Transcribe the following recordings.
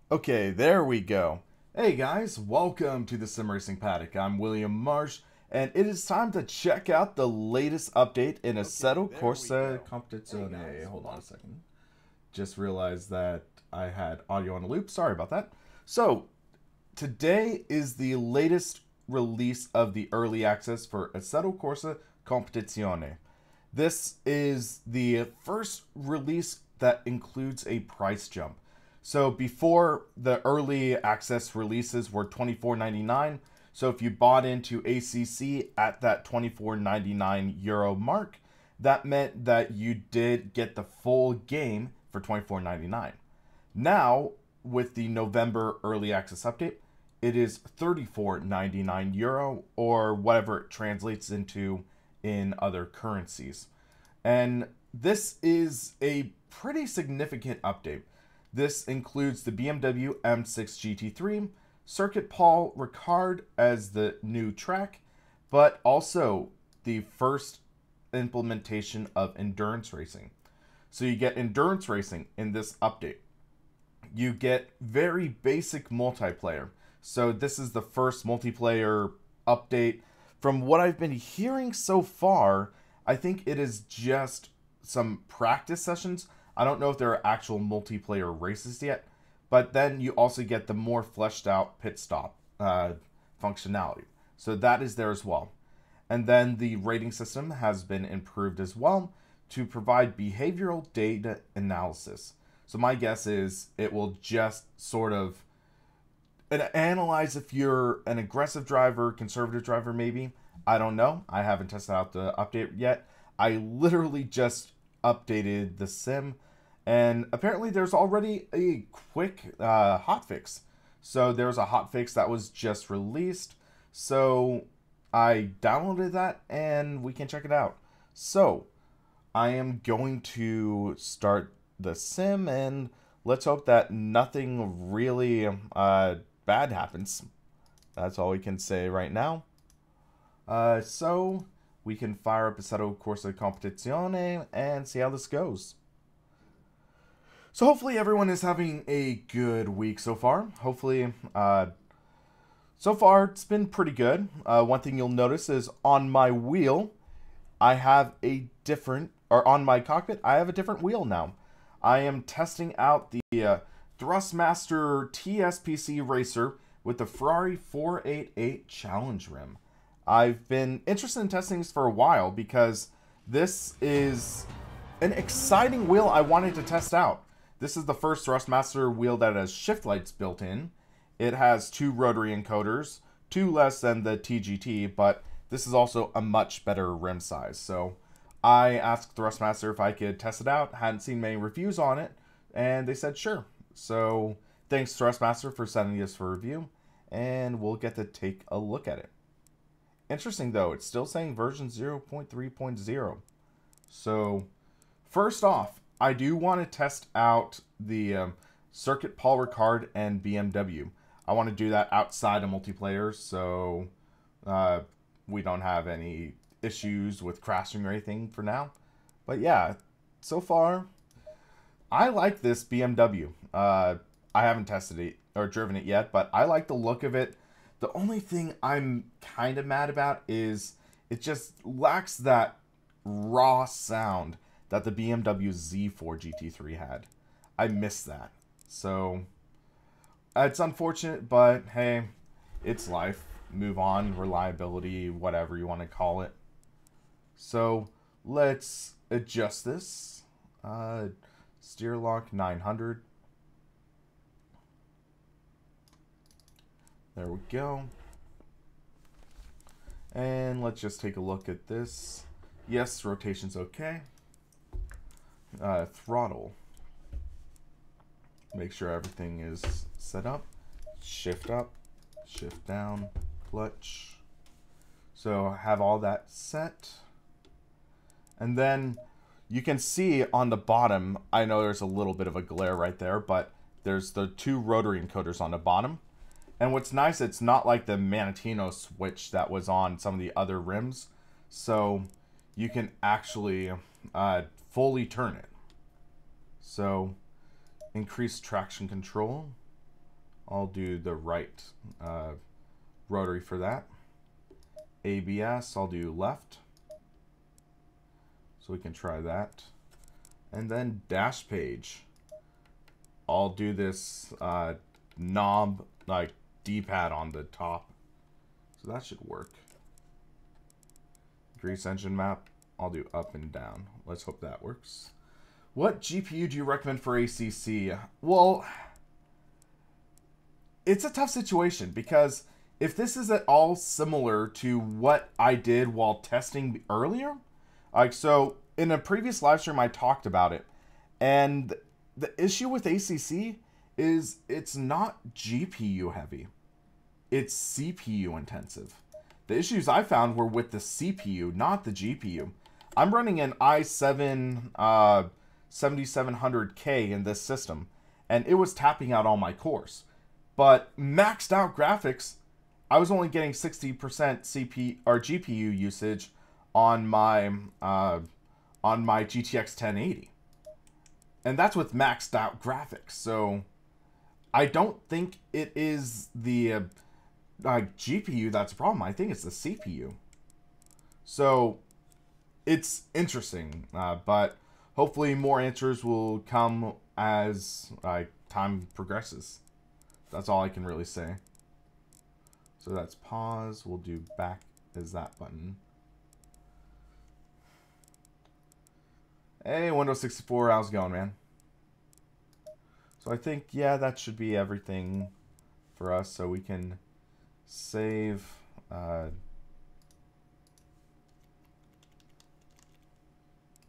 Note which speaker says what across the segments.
Speaker 1: Okay, there we go. Hey guys, welcome to the SimRacingPaddock. I'm William Marsh, and it is time to check out the latest update in Assetto Corsa Competizione. Hold on a second. Just realized that I had audio on a loop. Sorry about that. So, today is the latest release of the early access for Assetto Corsa Competizione. This is the first release that includes a price jump. So before, the early access releases were €24.99. So if you bought into ACC at that €24.99 mark, that meant that you did get the full game for €24.99. Now, with the November early access update, it is €34.99 or whatever it translates into in other currencies. And this is a pretty significant update. This includes the BMW M6 GT3, Circuit Paul Ricard as the new track, but also the first implementation of endurance racing. So you get endurance racing in this update. You get very basic multiplayer. So this is the first multiplayer update. From what I've been hearing so far, I think it is just some practice sessions. I don't know if there are actual multiplayer races yet, but then you also get the more fleshed out pit stop functionality. So that is there as well. And then the rating system has been improved as well to provide behavioral data analysis. So my guess is it will just sort of analyze if you're an aggressive driver, conservative driver maybe. I don't know. I haven't tested out the update yet. I literally just updated the sim, and apparently there's already a quick hotfix. So there's a hotfix that was just released. So I downloaded that and we can check it out. So I am going to start the sim, and let's hope that nothing really bad happens. That's all we can say right now. So we can fire up Assetto Corsa Competizione and see how this goes. So hopefully everyone is having a good week so far. Hopefully, so far it's been pretty good. One thing you'll notice is on my wheel, I have a different, or on my cockpit, I have a different wheel now. I am testing out the Thrustmaster TSPC Racer with the Ferrari 488 Challenge rim. I've been interested in testing this for a while because this is an exciting wheel I wanted to test out. This is the first Thrustmaster wheel that has shift lights built in. It has 2 rotary encoders, 2 less than the TGT, but this is also a much better rim size. So I asked Thrustmaster if I could test it out. Hadn't seen many reviews on it, and they said sure. So thanks Thrustmaster for sending this for review, and we'll get to take a look at it. Interesting though, it's still saying version 0.3.0. So first off, I do want to test out the Circuit Paul Ricard and BMW. I want to do that outside of multiplayer, so we don't have any issues with crashing or anything for now. But yeah, so far, I like this BMW. I haven't tested it or driven it yet, but I like the look of it. The only thing I'm kind of mad about is it just lacks that raw sound that the BMW Z4 GT3 had. I miss that. So it's unfortunate, but hey, it's life. Move on, reliability, whatever you want to call it. So let's adjust this. Steer lock 900. There we go. And let's just take a look at this. Yes, rotation's okay. Throttle. Make sure everything is set up. Shift up, shift down, clutch. So have all that set. And then you can see on the bottom, I know there's a little bit of a glare right there, but there's the 2 rotary encoders on the bottom. And what's nice, it's not like the Manatino switch that was on some of the other rims. So you can actually fully turn it. So increase traction control. I'll do the right rotary for that. ABS, I'll do left. So we can try that. And then dash page. I'll do this knob, like D-pad on the top. So that should work. Grease engine map, I'll do up and down. Let's hope that works. What GPU do you recommend for ACC? Well, it's a tough situation because if this is at all similar to what I did while testing earlier, like so in a previous live stream I talked about it, and the issue with ACC is it's not GPU heavy, it's CPU intensive. The issues I found were with the CPU, not the GPU. I'm running an i7 7700K in this system, and it was tapping out all my cores. But maxed out graphics, I was only getting 60% CPU or GPU usage on my GTX 1080, and that's with maxed out graphics. So I don't think it is the GPU that's a problem. I think it's the CPU. So it's interesting, but hopefully more answers will come as time progresses. That's all I can really say. So that's pause. We'll do back as that button. Hey, Windows 64, how's it going, man? So I think, yeah, that should be everything for us. So we can save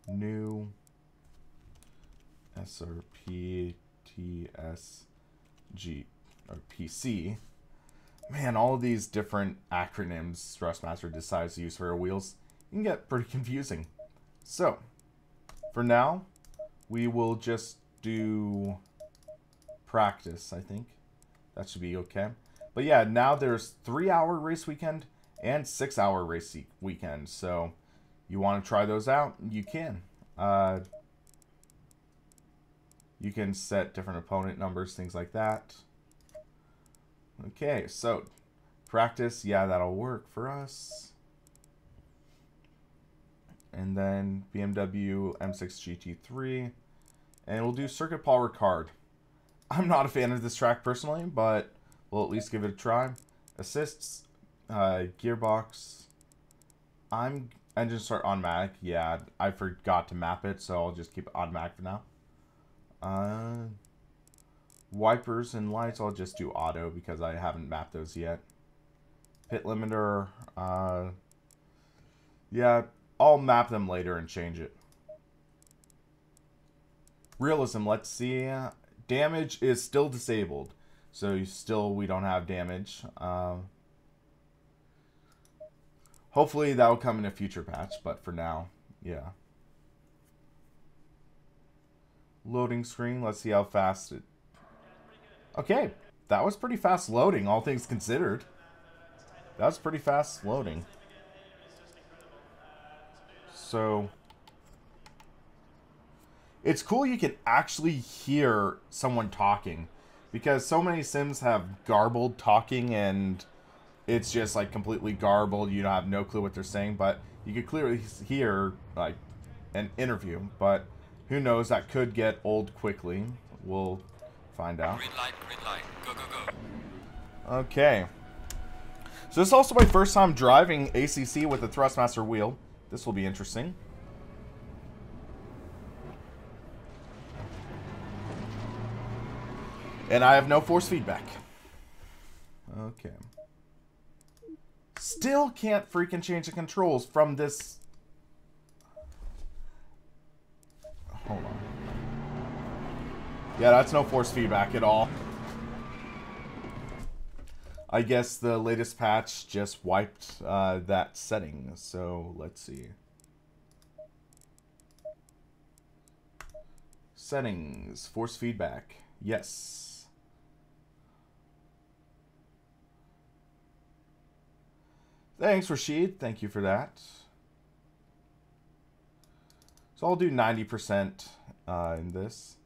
Speaker 1: new SRP TSG or PC. Man, all of these different acronyms Thrustmaster decides to use for our wheels can get pretty confusing. So for now, we will just do practice, I think. That should be okay. But yeah, now there's 3-hour race weekend and 6-hour race weekend. So you want to try those out? You can. You can set different opponent numbers, things like that. Okay, so practice, yeah, that'll work for us. And then BMW M6 GT3. And we'll do Circuit Paul Ricard. I'm not a fan of this track personally, but we'll at least give it a try. Assists, gearbox. Engine start automatic. Yeah, I forgot to map it, so I'll just keep it automatic for now. Wipers and lights, I'll just do auto because I haven't mapped those yet. Pit limiter, yeah, I'll map them later and change it. Realism, let's see. Damage is still disabled, so we don't have damage. Hopefully that will come in a future patch, but for now, yeah. Loading screen, let's see how fast it... Okay, that was pretty fast loading, all things considered. That was pretty fast loading. So it's cool you can actually hear someone talking, because so many sims have garbled talking and it's just like completely garbled. You don't have no clue what they're saying, but you could clearly hear like an interview. But who knows, that could get old quickly. We'll find out.
Speaker 2: Green light, go, go, go.
Speaker 1: Okay. So this is also my first time driving ACC with the Thrustmaster wheel. This will be interesting. And I have no force feedback. Okay. Still can't freaking change the controls from this. Hold on. Yeah, that's no force feedback at all. I guess the latest patch just wiped that setting. So let's see. Settings, force feedback. Yes. Thanks, Rashid. Thank you for that. So I'll do 90% in this.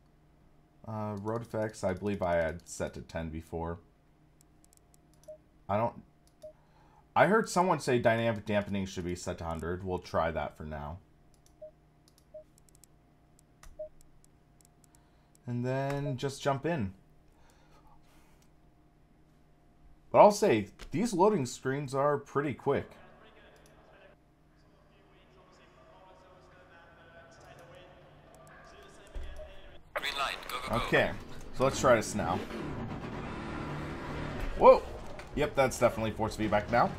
Speaker 1: Road effects, I believe I had set to 10 before. I heard someone say dynamic dampening should be set to 100. We'll try that for now. And then just jump in. But I'll say, these loading screens are pretty quick.
Speaker 2: Green light, go, go, go.
Speaker 1: Okay, so let's try this now. Whoa! Yep, that's definitely force feedback now.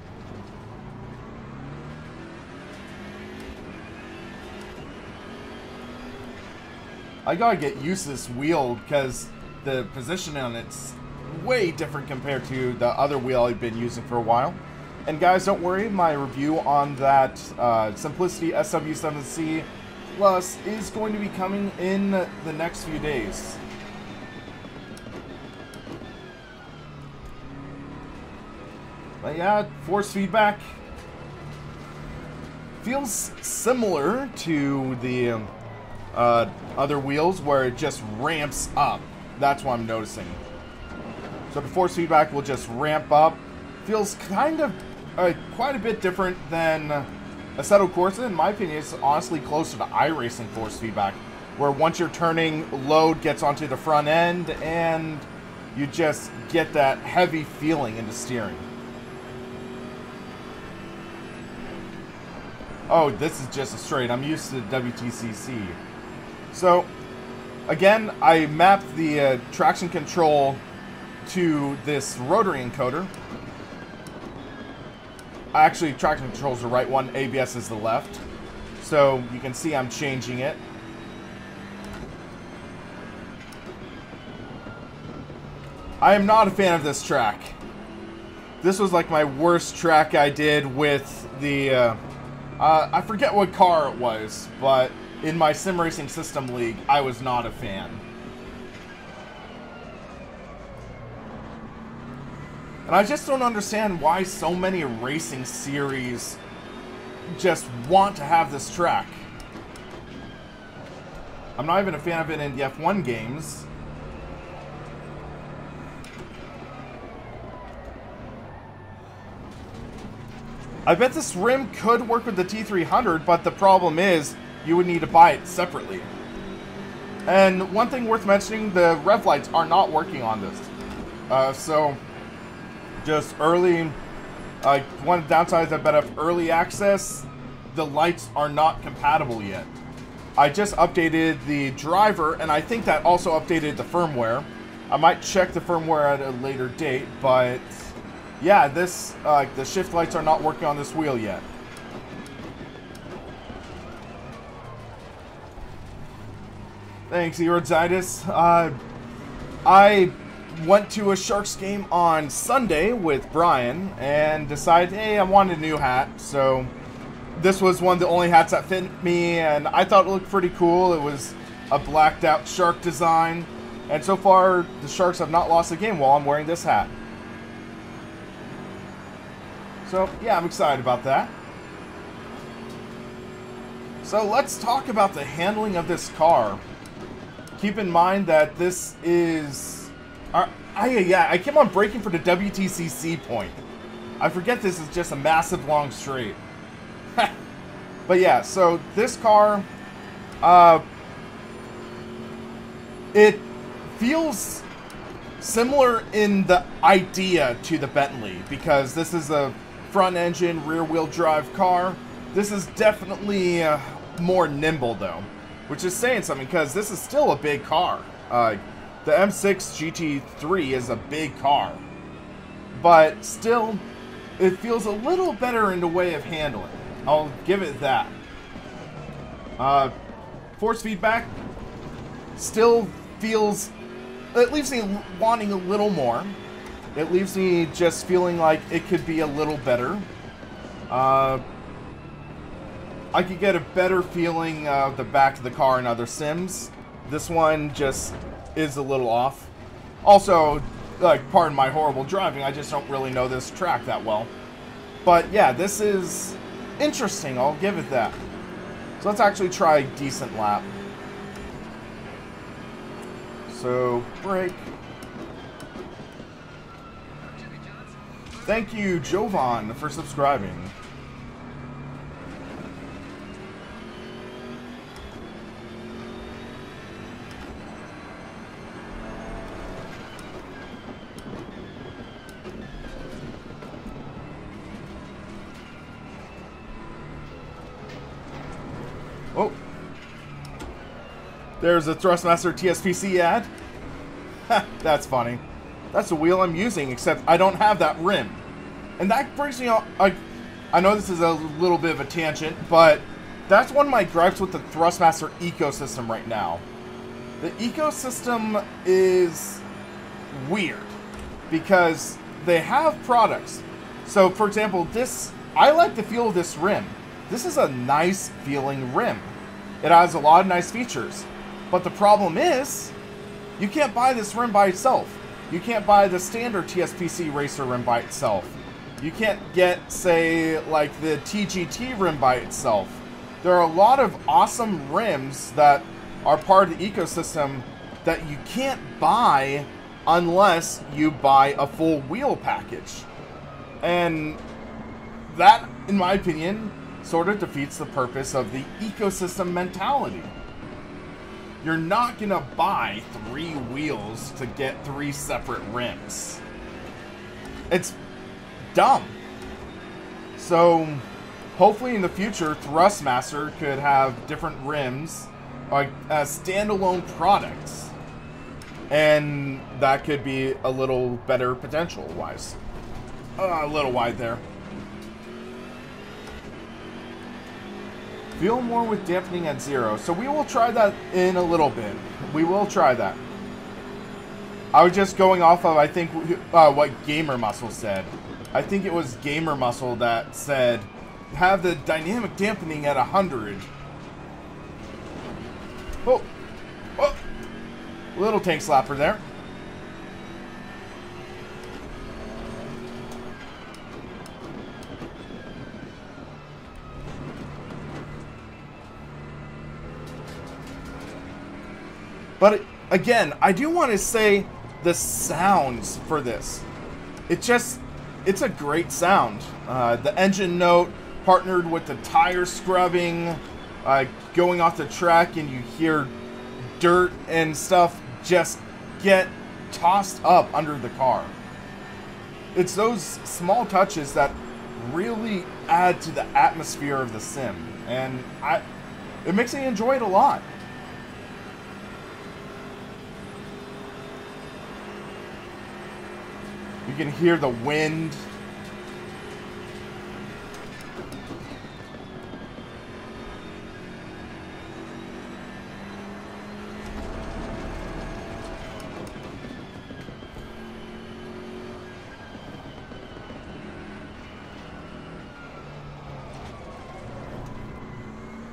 Speaker 1: I gotta get used to this wheel because the position on it's way different compared to the other wheel I've been using for a while. And guys, don't worry, my review on that Simplicity SW7C Plus is going to be coming in the next few days. But yeah, force feedback feels similar to the other wheels where it just ramps up. That's what I'm noticing. So the force feedback will just ramp up. Feels kind of quite a bit different than Assetto Corsa. In my opinion, it's honestly closer to iRacing force feedback, where once you're turning, load gets onto the front end and you just get that heavy feeling in the steering. Oh, this is just a straight. I'm used to WTCC. So, again, I mapped the traction control to this rotary encoder. Actually, traction control is the right one, ABS is the left. So, you can see I'm changing it. I am not a fan of this track. This was like my worst track I did with the... I forget what car it was, but in my Sim Racing System League, I was not a fan. And I just don't understand why so many racing series just want to have this track. I'm not even a fan of it in the F1 games. I bet this rim could work with the T300, but the problem is you would need to buy it separately. And one thing worth mentioning, the rev lights are not working on this. So, just early, one of the downsides I bet of early access, the lights are not compatible yet. I just updated the driver, and I think that also updated the firmware. I might check the firmware at a later date, but... yeah, this, the shift lights are not working on this wheel yet. Thanks, Erodzitis. I went to a Sharks game on Sunday with Brian and decided, hey, I wanted a new hat. So this was one of the only hats that fit me, and I thought it looked pretty cool. It was a blacked out shark design. And so far, the Sharks have not lost a game while I'm wearing this hat. So, yeah, I'm excited about that. So, let's talk about the handling of this car. Keep in mind that this is... I keep on breaking for the WTCC point. I forget this is just a massive long straight. But yeah, so this car... it feels similar in the idea to the Bentley, because this is a front engine, rear wheel drive car. This is definitely more nimble though, which is saying something because this is still a big car. The M6 GT3 is a big car, but still it feels a little better in the way of handling. I'll give it that. Force feedback still feels, it leaves me wanting a little more. It leaves me just feeling like it could be a little better. I could get a better feeling of the back of the car in other sims. This one just is a little off. Also, like, pardon my horrible driving, I just don't really know this track that well. But yeah, this is interesting, I'll give it that. So let's actually try a decent lap. So, brake. Thank you, Jovan, for subscribing. Oh. There's a Thrustmaster TSPC ad. Ha, that's funny. That's the wheel I'm using, except I don't have that rim. And that brings me on... I know this is a little bit of a tangent, but that's one of my gripes with the Thrustmaster ecosystem right now. The ecosystem is weird because they have products. So, for example, this... I like the feel of this rim. This is a nice feeling rim. It has a lot of nice features. But the problem is, you can't buy this rim by itself. You can't buy the standard TSPC racer rim by itself. You can't get, say, like the TGT rim by itself. There are a lot of awesome rims that are part of the ecosystem that you can't buy unless you buy a full wheel package. And that, in my opinion, sort of defeats the purpose of the ecosystem mentality. You're not gonna buy 3 wheels to get 3 separate rims. It's dumb. So, hopefully in the future, Thrustmaster could have different rims, like as standalone products. And that could be a little better potential-wise. A little wide there. Feel more with dampening at 0. So we will try that in a little bit. We will try that. I was just going off of, I think, what Gamer Muscle said. I think it was Gamer Muscle that said, have the dynamic dampening at 100. Oh. Oh. Little tank slapper there. But again, I do want to say the sounds for this. It's a great sound. The engine note partnered with the tire scrubbing, going off the track, and you hear dirt and stuff just get tossed up under the car. It's those small touches that really add to the atmosphere of the sim, and it makes me enjoy it a lot. You can hear the wind.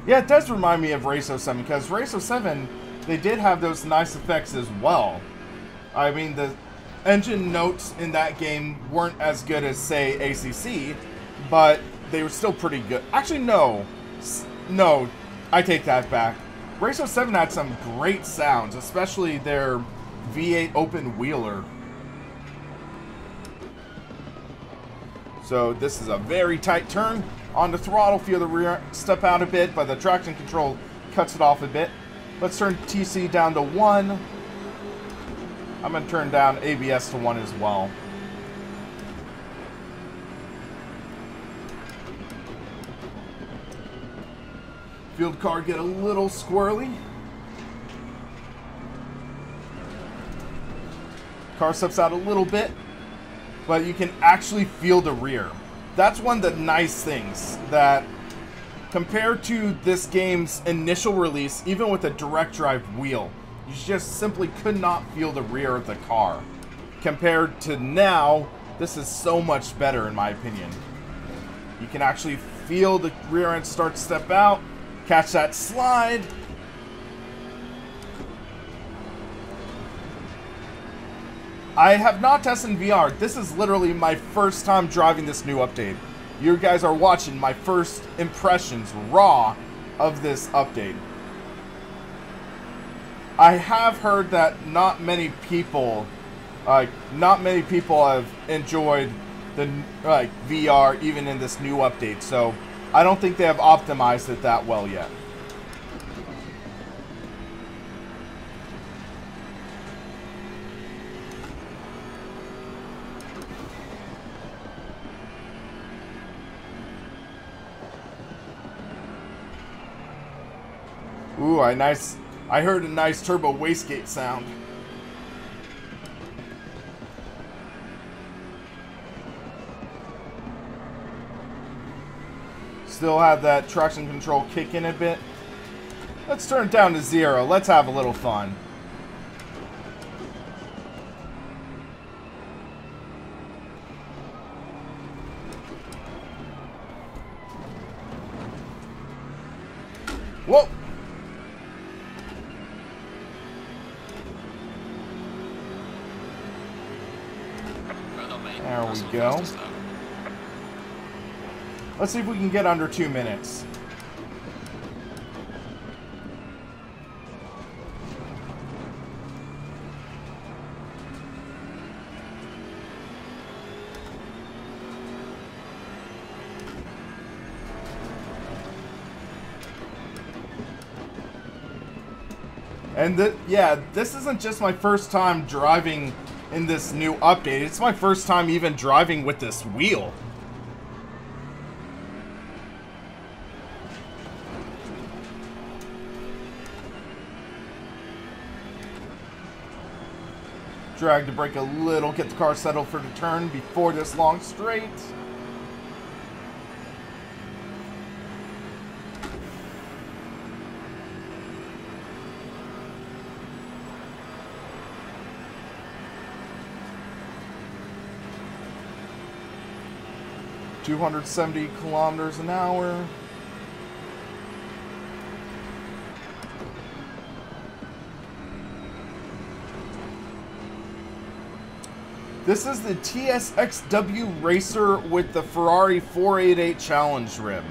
Speaker 1: Yeah, it does remind me of Race 07, because Race 07, they did have those nice effects as well. I mean, the engine notes in that game weren't as good as, say, ACC, but they were still pretty good. Actually, no, I take that back. Race 07 had some great sounds, especially their V8 open wheeler. So this is a very tight turn. On the throttle, feel the rear step out a bit, but the traction control cuts it off a bit. Let's turn TC down to 1. I'm going to turn down ABS to 1 as well. Field car get a little squirrely. Car steps out a little bit, but you can actually feel the rear. That's one of the nice things, that compared to this game's initial release, even with a direct drive wheel, you just simply could not feel the rear of the car. Compared to now, this is so much better in my opinion. You can actually feel the rear end start to step out, catch that slide. I have not tested in VR. This is literally my first time driving this new update. You guys are watching my first impressions, raw, of this update. I have heard that not many people have enjoyed the VR even in this new update. So I don't think they have optimized it that well yet. Ooh, I heard a nice turbo wastegate sound. Still have that traction control kick in a bit. Let's turn it down to 0. Let's have a little fun. Whoa! There we go. Let's see if we can get under 2 minutes. And yeah, this isn't just my first time driving in this new update. It's my first time even driving with this wheel. Drag the brake a little, get the car settled for the turn before this long straight. $270 kilometers an hour. This is the TSXW Racer with the Ferrari 488 Challenge rim.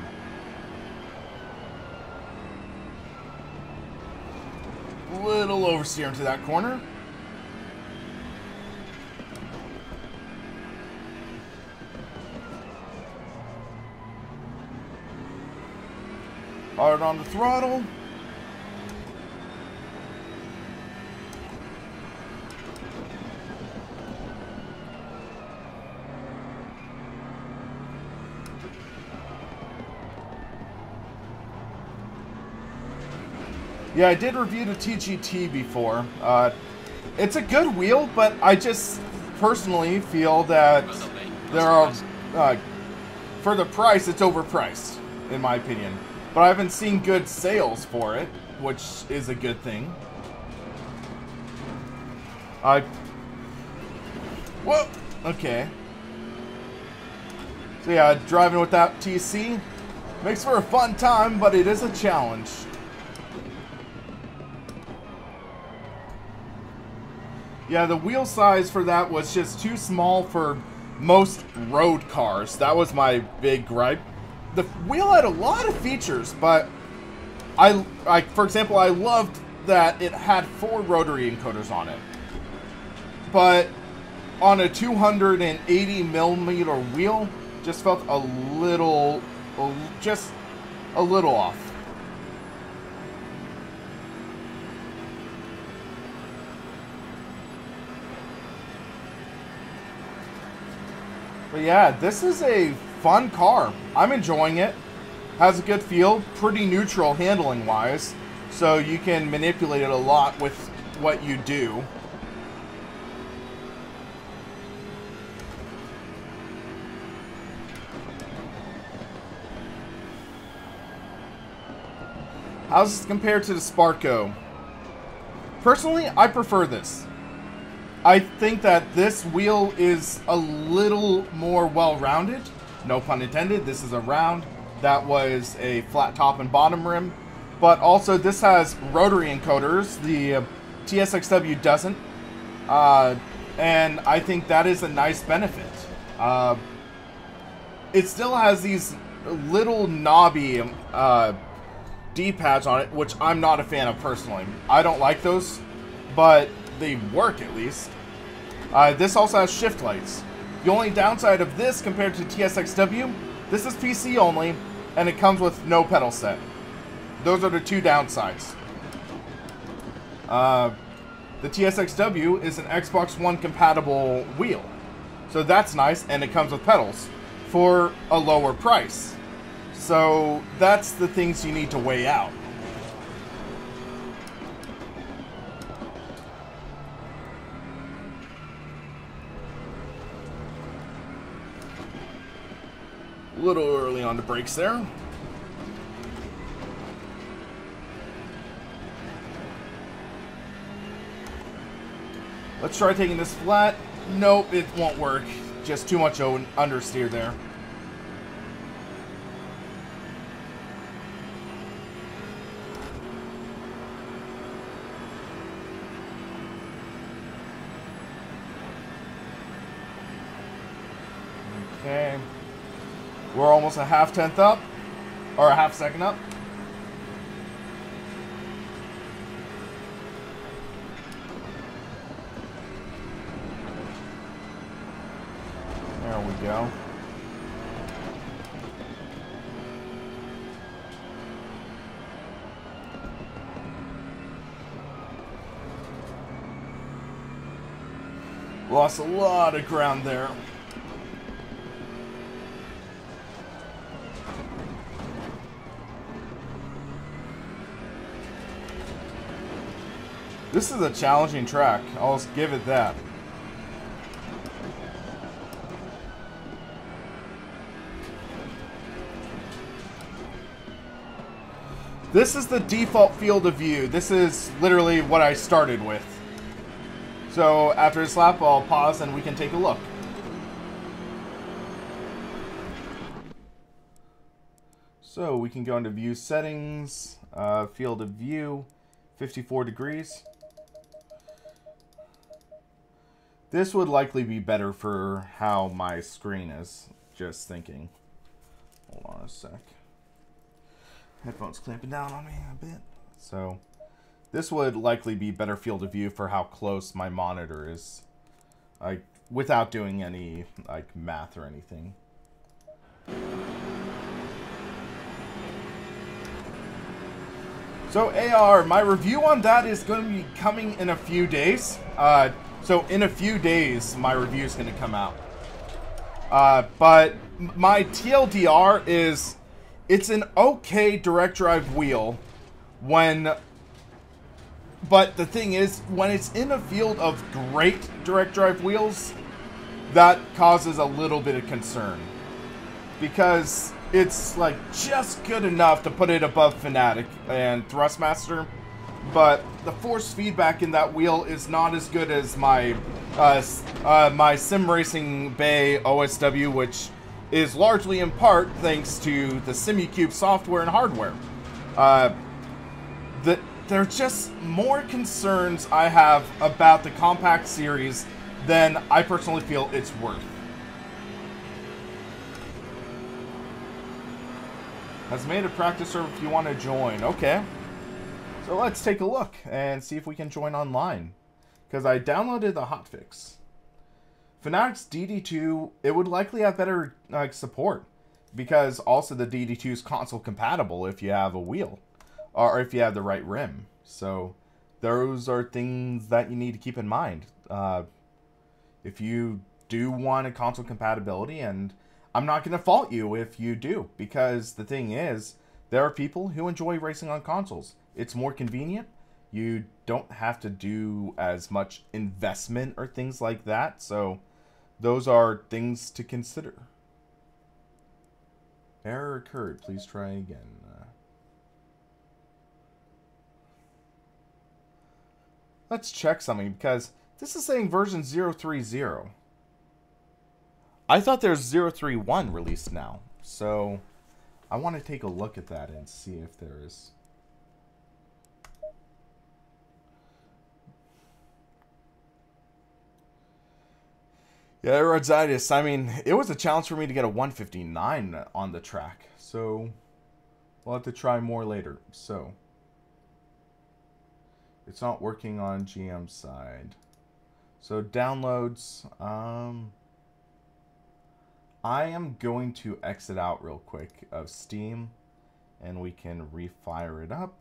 Speaker 1: Little oversteer into that corner. Hard on the throttle. Yeah, I did review the TGT before. It's a good wheel, but I just personally feel that there are, for the price, it's overpriced, in my opinion. But I haven't seen good sales for it, which is a good thing. Whoa! Okay. So yeah, driving without TC makes for a fun time, but it is a challenge. Yeah, the wheel size for that was just too small for most road cars. That was my big gripe. The wheel had a lot of features, but for example, I loved that it had 4 rotary encoders on it. But on a 280 millimeter wheel, just felt a little off. But yeah, this is a fun car. I'm enjoying it. Has a good feel, pretty neutral handling wise, so you can manipulate it a lot with what you do. How's this compared to the Sparco? Personally, I prefer this. I think that this wheel is a little more well-rounded. No pun intended, this is a round. That was a flat top and bottom rim. But also this has rotary encoders. The TSXW doesn't. And I think that is a nice benefit. It still has these little knobby D-pads on it, which I'm not a fan of personally. I don't like those, but they work at least. This also has shift lights. The only downside of this compared to TSXW, this is PC only, and it comes with no pedal set. Those are the two downsides. The TSXW is an Xbox One compatible wheel. So that's nice, and it comes with pedals for a lower price. So that's the things you need to weigh out. A little early on the brakes there. Let's try taking this flat. Nope, it won't work. Just too much understeer there. Okay. We're almost a half-tenth up. Or a half-second up. There we go. Lost a lot of ground there. This is a challenging track. I'll give it that. This is the default field of view. This is literally what I started with. So after this lap, I'll pause and we can take a look. So we can go into view settings, field of view, 54 degrees. This would likely be better for how my screen is. Just thinking. Hold on a sec. Headphones clamping down on me a bit. So this would likely be better field of view for how close my monitor is. Like without doing any like math or anything. So AR, my review on that is going to be coming in a few days. So in a few days, my review is going to come out. But my TLDR is, it's an okay direct drive wheel when, but the thing is, when it's in a field of great direct drive wheels, that causes a little bit of concern. Because it's like just good enough to put it above Fanatic and Thrustmaster, but the force feedback in that wheel is not as good as my my SimRacing Bay OSW, which is largely in part thanks to the SimuCube software and hardware. There are just more concerns I have about the compact series than I personally feel it's worth. Has made a practice server if you want to join. Okay. So let's take a look and see if we can join online. Because I downloaded the hotfix. Fanatic's DD2, it would likely have better support. Because also the DD2 is console compatible if you have a wheel. Or if you have the right rim. So those are things that you need to keep in mind. If you do want a console compatibility, and I'm not going to fault you if you do, because the thing is, there are people who enjoy racing on consoles. It's more convenient. You don't have to do as much investment or things like that, so those are things to consider. Error occurred. Please try again. Let's check something, because this is saying version 030. I thought there's 031 released now, so I want to take a look at that and see if there is. Yeah, Rodzitis, I mean, it was a challenge for me to get a 159 on the track, so we'll have to try more later. So, it's not working on GM's side. So, downloads, I am going to exit out real quick of Steam, and we can refire it up.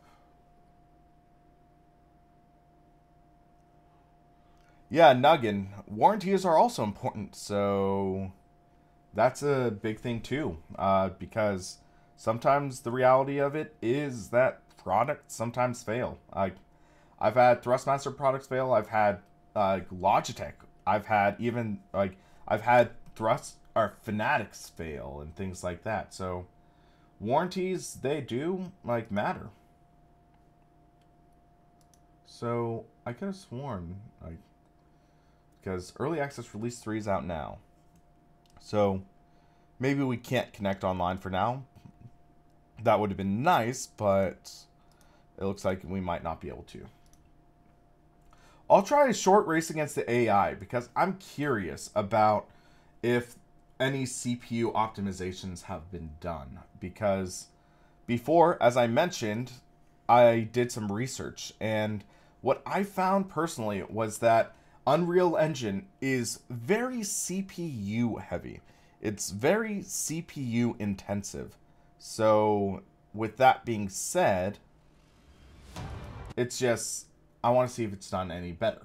Speaker 1: Yeah, Nuggin, warranties are also important, so that's a big thing too, because sometimes the reality of it is that products sometimes fail. I've had Thrustmaster products fail. I've had Logitech. I've had even I've had Fanatics fail and things like that. So warranties, they do matter. So I could have sworn because early access release 3 is out now. So maybe we can't connect online for now. That would have been nice, but it looks like we might not be able to. I'll try a short race against the AI because I'm curious about if any CPU optimizations have been done. Because before, as I mentioned, I did some research, and what I found personally was that Unreal Engine is very CPU heavy. It's very CPU intensive. So with that being said, it's just, I want to see if it's done any better.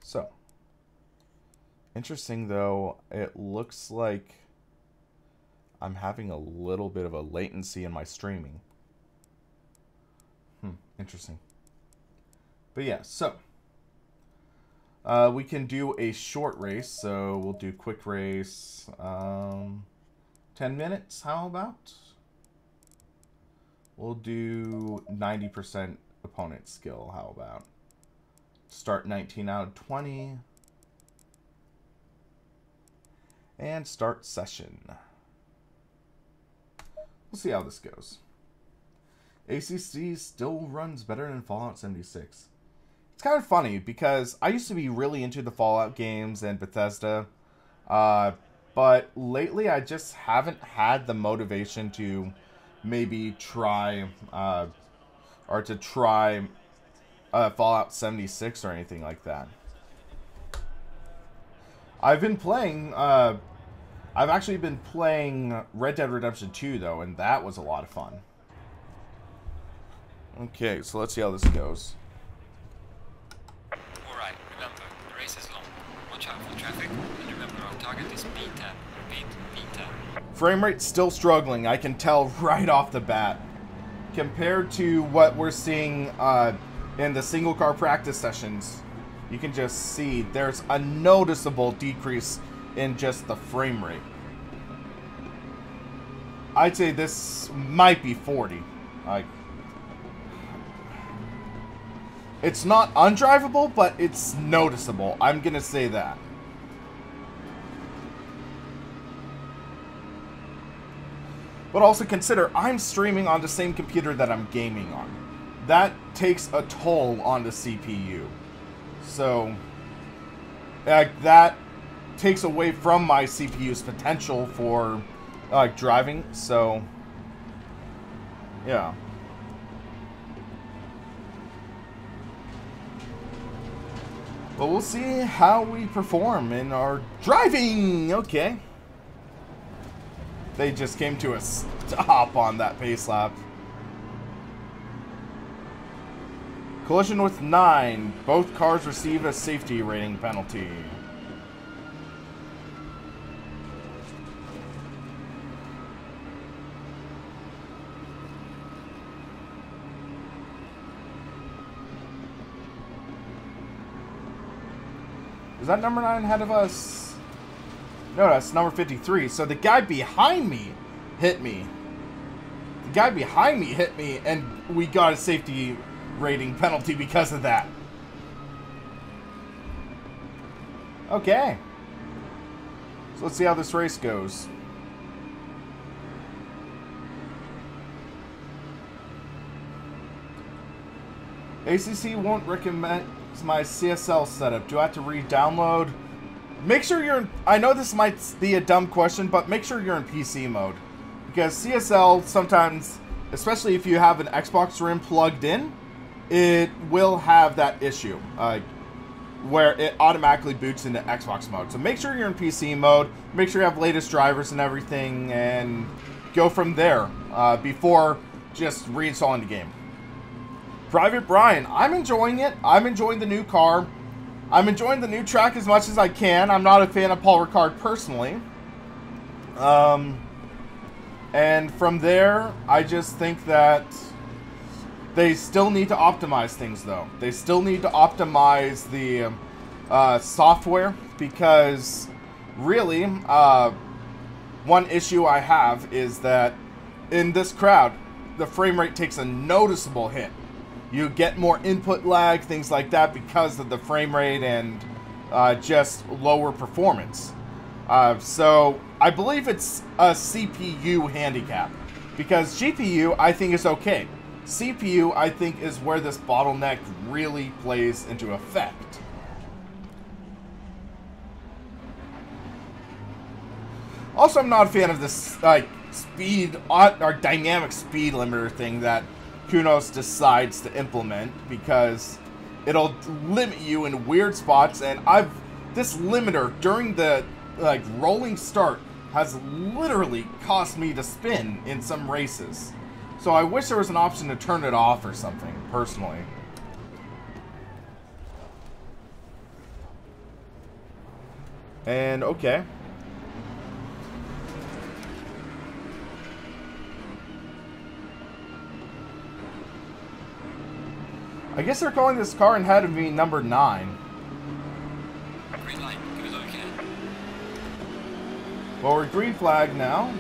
Speaker 1: So, interesting though, it looks like I'm having a little bit of a latency in my streaming. Interesting. But yeah, so we can do a short race. So we'll do quick race. 10 minutes, how about? We'll do 90% opponent skill, how about? Start 19 out of 20. And start session. We'll see how this goes. ACC still runs better than Fallout 76. It's kind of funny because I used to be really into the Fallout games and Bethesda. But lately I just haven't had the motivation to maybe try Fallout 76 or anything like that. I've actually been playing Red Dead Redemption 2 though, and that was a lot of fun. Okay, so let's see how this goes.
Speaker 2: Alright, remember, the race is long. Watch out for traffic, and remember our target is B10. Repeat, B10.
Speaker 1: Frame rate's still struggling, I can tell right off the bat. Compared to what we're seeing in the single car practice sessions, you can just see there's a noticeable decrease in just the frame rate. I'd say this might be 40. It's not undrivable, but it's noticeable. I'm gonna say that. But also consider, I'm streaming on the same computer that I'm gaming on. That takes a toll on the CPU. So, that takes away from my CPU's potential for driving. So, yeah. But we'll see how we perform in our driving. Okay. They just came to a stop on that pace lap. Collision with 9. Both cars receive a safety rating penalty. Is that number 9 ahead of us? No, that's number 53. So the guy behind me hit me. The guy behind me hit me, and we got a safety rating penalty because of that. Okay. So let's see how this race goes. ACC won't recommend my CSL setup. Do I have to re-download? make sure you're in, I know this might be a dumb question, but make sure you're in PC mode. Because CSL sometimes, especially if you have an Xbox RIM plugged in, it will have that issue. Where it automatically boots into Xbox mode. So make sure you're in PC mode, make sure you have latest drivers and everything, and go from there before just reinstalling the game. Private Brian, I'm enjoying it. I'm enjoying the new car. I'm enjoying the new track as much as I can. I'm not a fan of Paul Ricard personally. And from there, I just think that they still need to optimize things, though. They still need to optimize the software, because really, one issue I have is that in this crowd, the frame rate takes a noticeable hit. You get more input lag, things like that, because of the frame rate and just lower performance. So I believe it's a CPU handicap, because GPU I think is okay. CPU, I think, is where this bottleneck really plays into effect. Also, I'm not a fan of this, like, speed, or dynamic speed limiter thing that Kunos decides to implement, because it'll limit you in weird spots, and this limiter, during the, like, rolling start, has literally cost me to spin in some races. So I wish there was an option to turn it off or something, personally. And, okay. I guess they're calling this car ahead of me number 9.
Speaker 2: Green light, give it okay.
Speaker 1: Well, we're green flag now.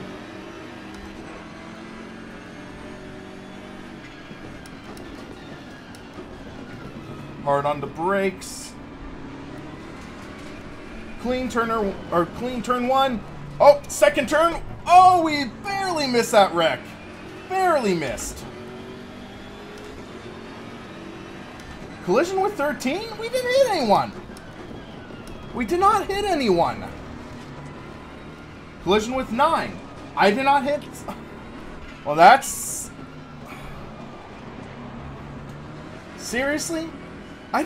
Speaker 1: Hard on the brakes. Clean turner, or clean turn 1. Oh, second turn. Oh, we barely missed that wreck. Barely missed. Collision with 13? We didn't hit anyone. We did not hit anyone. Collision with 9. I did not hit. Well, that's... Seriously? I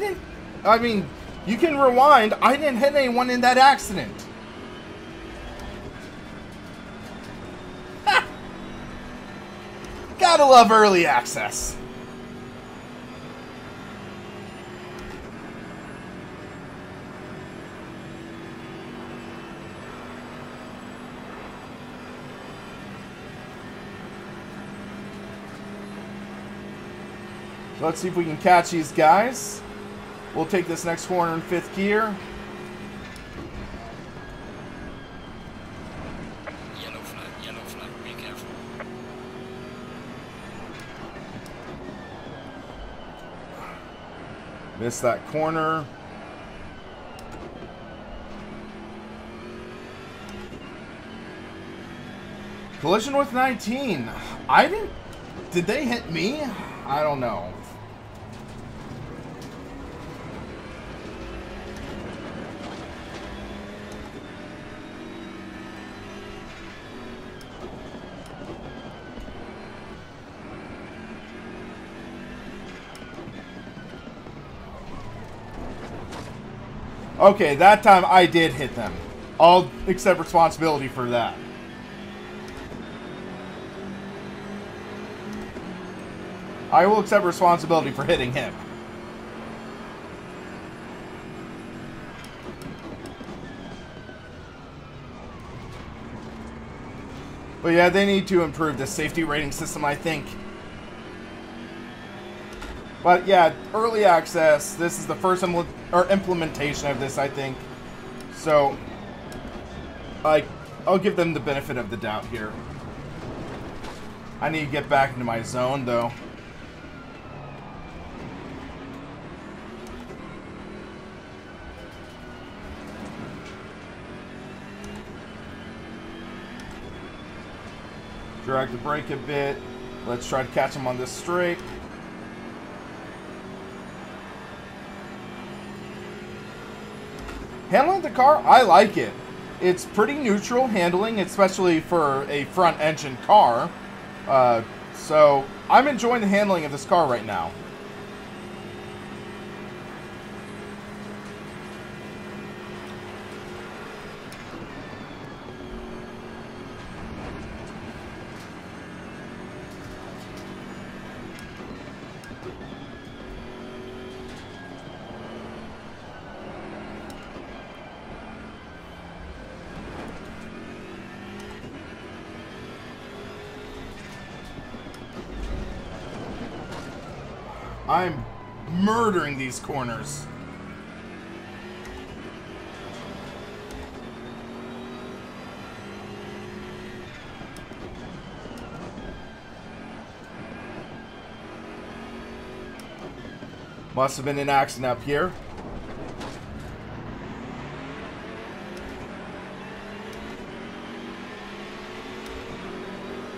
Speaker 1: mean, you can rewind. I didn't hit anyone in that accident. Ha! Gotta love early access. So let's see if we can catch these guys. We'll take this next corner in 5th gear.
Speaker 2: Yellow flag, be careful.
Speaker 1: Missed that corner. Collision with 19. Did they hit me? I don't know. Okay, that time I did hit them. I'll accept responsibility for that. I will accept responsibility for hitting him. But yeah, they need to improve the safety rating system, I think. But yeah, early access, this is the first implementation of this, I think. So, I'll give them the benefit of the doubt here. I need to get back into my zone, though. Drag the brake a bit. Let's try to catch him on this straight. Handling the car, I like it. It's pretty neutral handling, especially for a front-engine car. So I'm enjoying the handling of this car right now. I'm murdering these corners. Must have been an accident up here.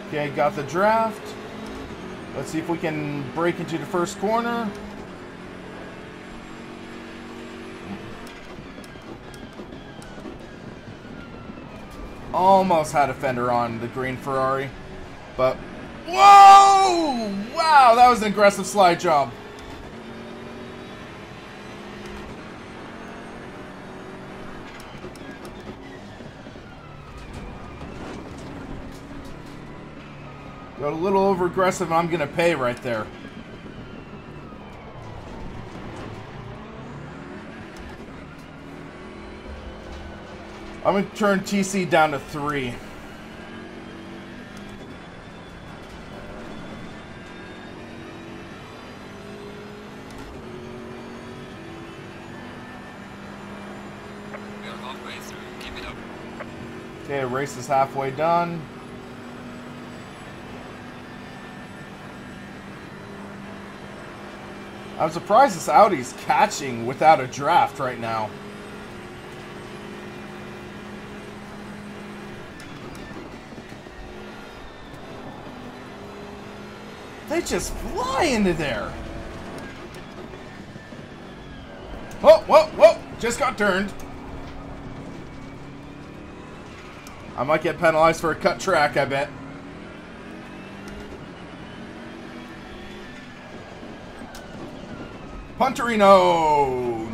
Speaker 1: Okay, got the draft. Let's see if we can break into the first corner. Almost had a fender on the green Ferrari. But, whoa! Wow, that was an aggressive slide job. Got a little over aggressive and I'm going to pay right there. I'm going to turn TC down to 3.
Speaker 2: We are halfway through. Keep it up.
Speaker 1: Okay, race is halfway done. I'm surprised this Audi's catching without a draft right now. They just fly into there. Whoa, whoa, whoa! Just got turned. I might get penalized for a cut track, I bet. Punterino!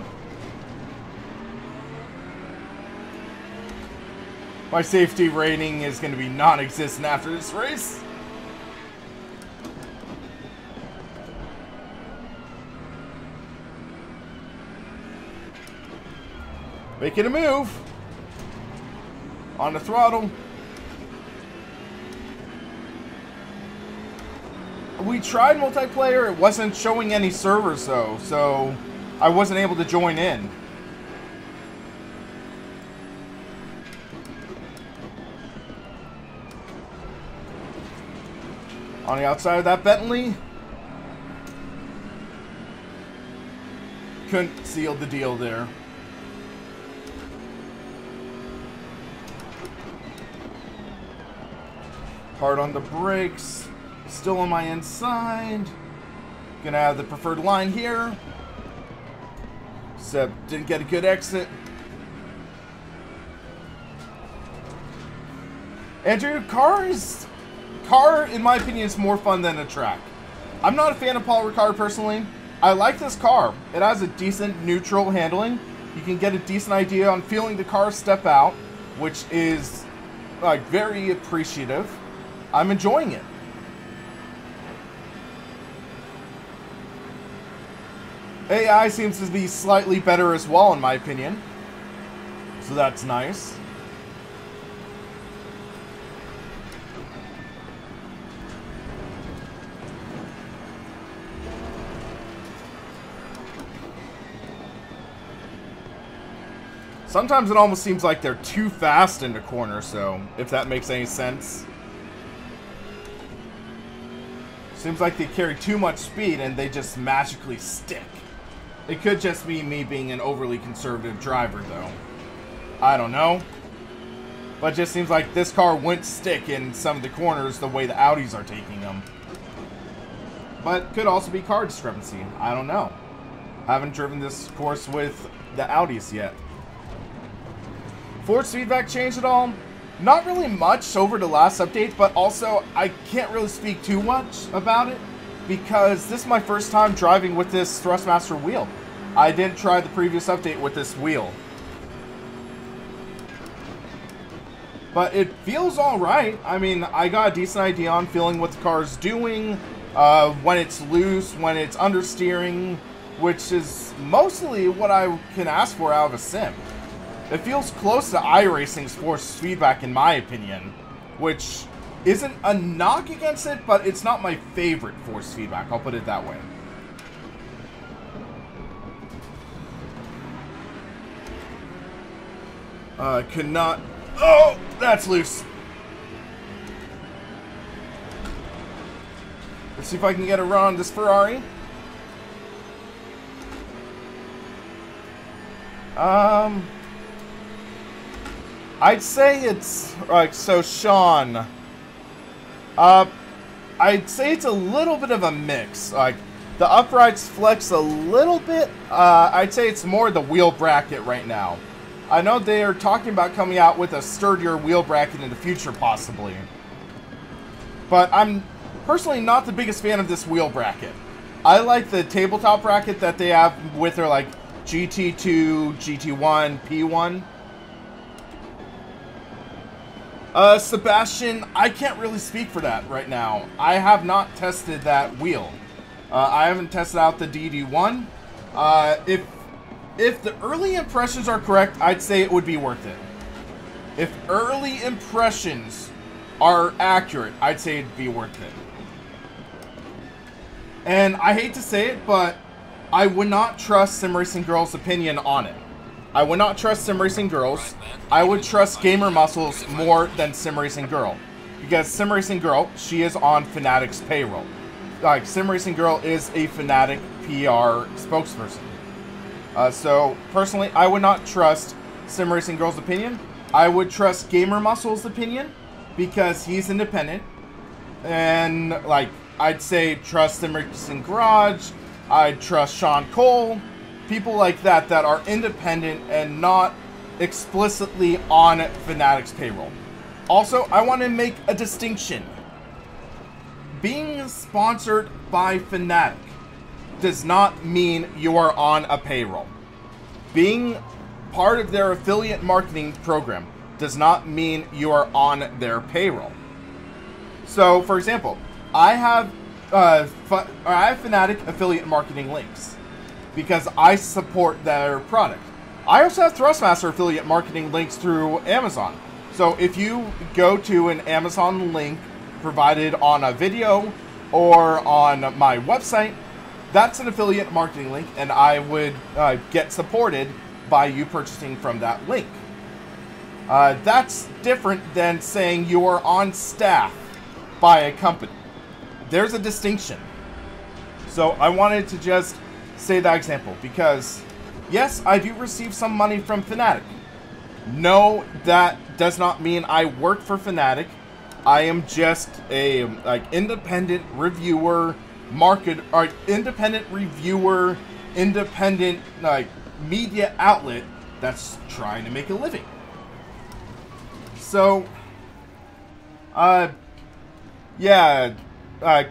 Speaker 1: My safety rating is going to be non-existent after this race. Making a move. On the throttle. We tried multiplayer, it wasn't showing any servers though, so I wasn't able to join in. On the outside of that Bentley. Couldn't seal the deal there. Hard on the brakes. Still on my inside. Gonna have the preferred line here. Except didn't get a good exit. Andrew, car in my opinion is more fun than a track. I'm not a fan of Paul Ricard personally. I like this car. It has a decent neutral handling. You can get a decent idea on feeling the car step out, which is like very appreciative. I'm enjoying it. AI seems to be slightly better as well, in my opinion. So that's nice. Sometimes it almost seems like they're too fast in the corner, so if that makes any sense. Seems like they carry too much speed and they just magically stick. It could just be me being an overly conservative driver, though. I don't know. But it just seems like this car wouldn't stick in some of the corners the way the Audis are taking them. But could also be car discrepancy. I don't know. I haven't driven this course with the Audis yet. Force feedback changed at all? Not really much over the last update, but also I can't really speak too much about it because this is my first time driving with this Thrustmaster wheel. I didn't try the previous update with this wheel. But it feels alright. I mean, I got a decent idea on feeling what the car is doing, when it's loose, when it's understeering, which is mostly what I can ask for out of a sim. It feels close to iRacing's force feedback in my opinion, which isn't a knock against it, but it's not my favorite force feedback, I'll put it that way. Cannot... Oh! That's loose. Let's see if I can get a run on this Ferrari. I'd say it's... Alright, so Sean... I'd say it's a little bit of a mix. Like, the uprights flex a little bit. I'd say it's more the wheel bracket right now. I know they are talking about coming out with a sturdier wheel bracket in the future, possibly. But I'm personally not the biggest fan of this wheel bracket. I like the tabletop bracket that they have with their, like, GT2, GT1, P1. Sebastian, I can't really speak for that right now. I have not tested that wheel. I haven't tested out the DD1. If the early impressions are correct, I'd say it would be worth it. If early impressions are accurate, I'd say it'd be worth it. And I hate to say it, but I would not trust SimRacing Girl's opinion on it. I would not trust SimRacing Girls. I would trust Gamer Muscles more than SimRacing Girl. Because SimRacing Girl, she is on Fanatec's payroll. Like, SimRacing Girl is a Fanatic PR spokesperson. So, personally, I would not trust SimRacing Girl's opinion. I would trust Gamer Muscle's opinion, because he's independent. And, like, I'd say trust SimRacing Garage, I'd trust Sean Cole, people like that that are independent and not explicitly on Fanatec's payroll. Also, I want to make a distinction. Being sponsored by Fanatec does not mean you are on a payroll. Being part of their affiliate marketing program does not mean you are on their payroll. So, for example, I have Fanatec affiliate marketing links because I support their product. I also have Thrustmaster affiliate marketing links through Amazon. So if you go to an Amazon link provided on a video or on my website, that's an affiliate marketing link, and I would get supported by you purchasing from that link. That's different than saying you are on staff by a company. There's a distinction. So I wanted to just say that example because, yes, I do receive some money from Fanatec. No, that does not mean I work for Fanatec. I am just a independent reviewer, independent media outlet that's trying to make a living. So, yeah,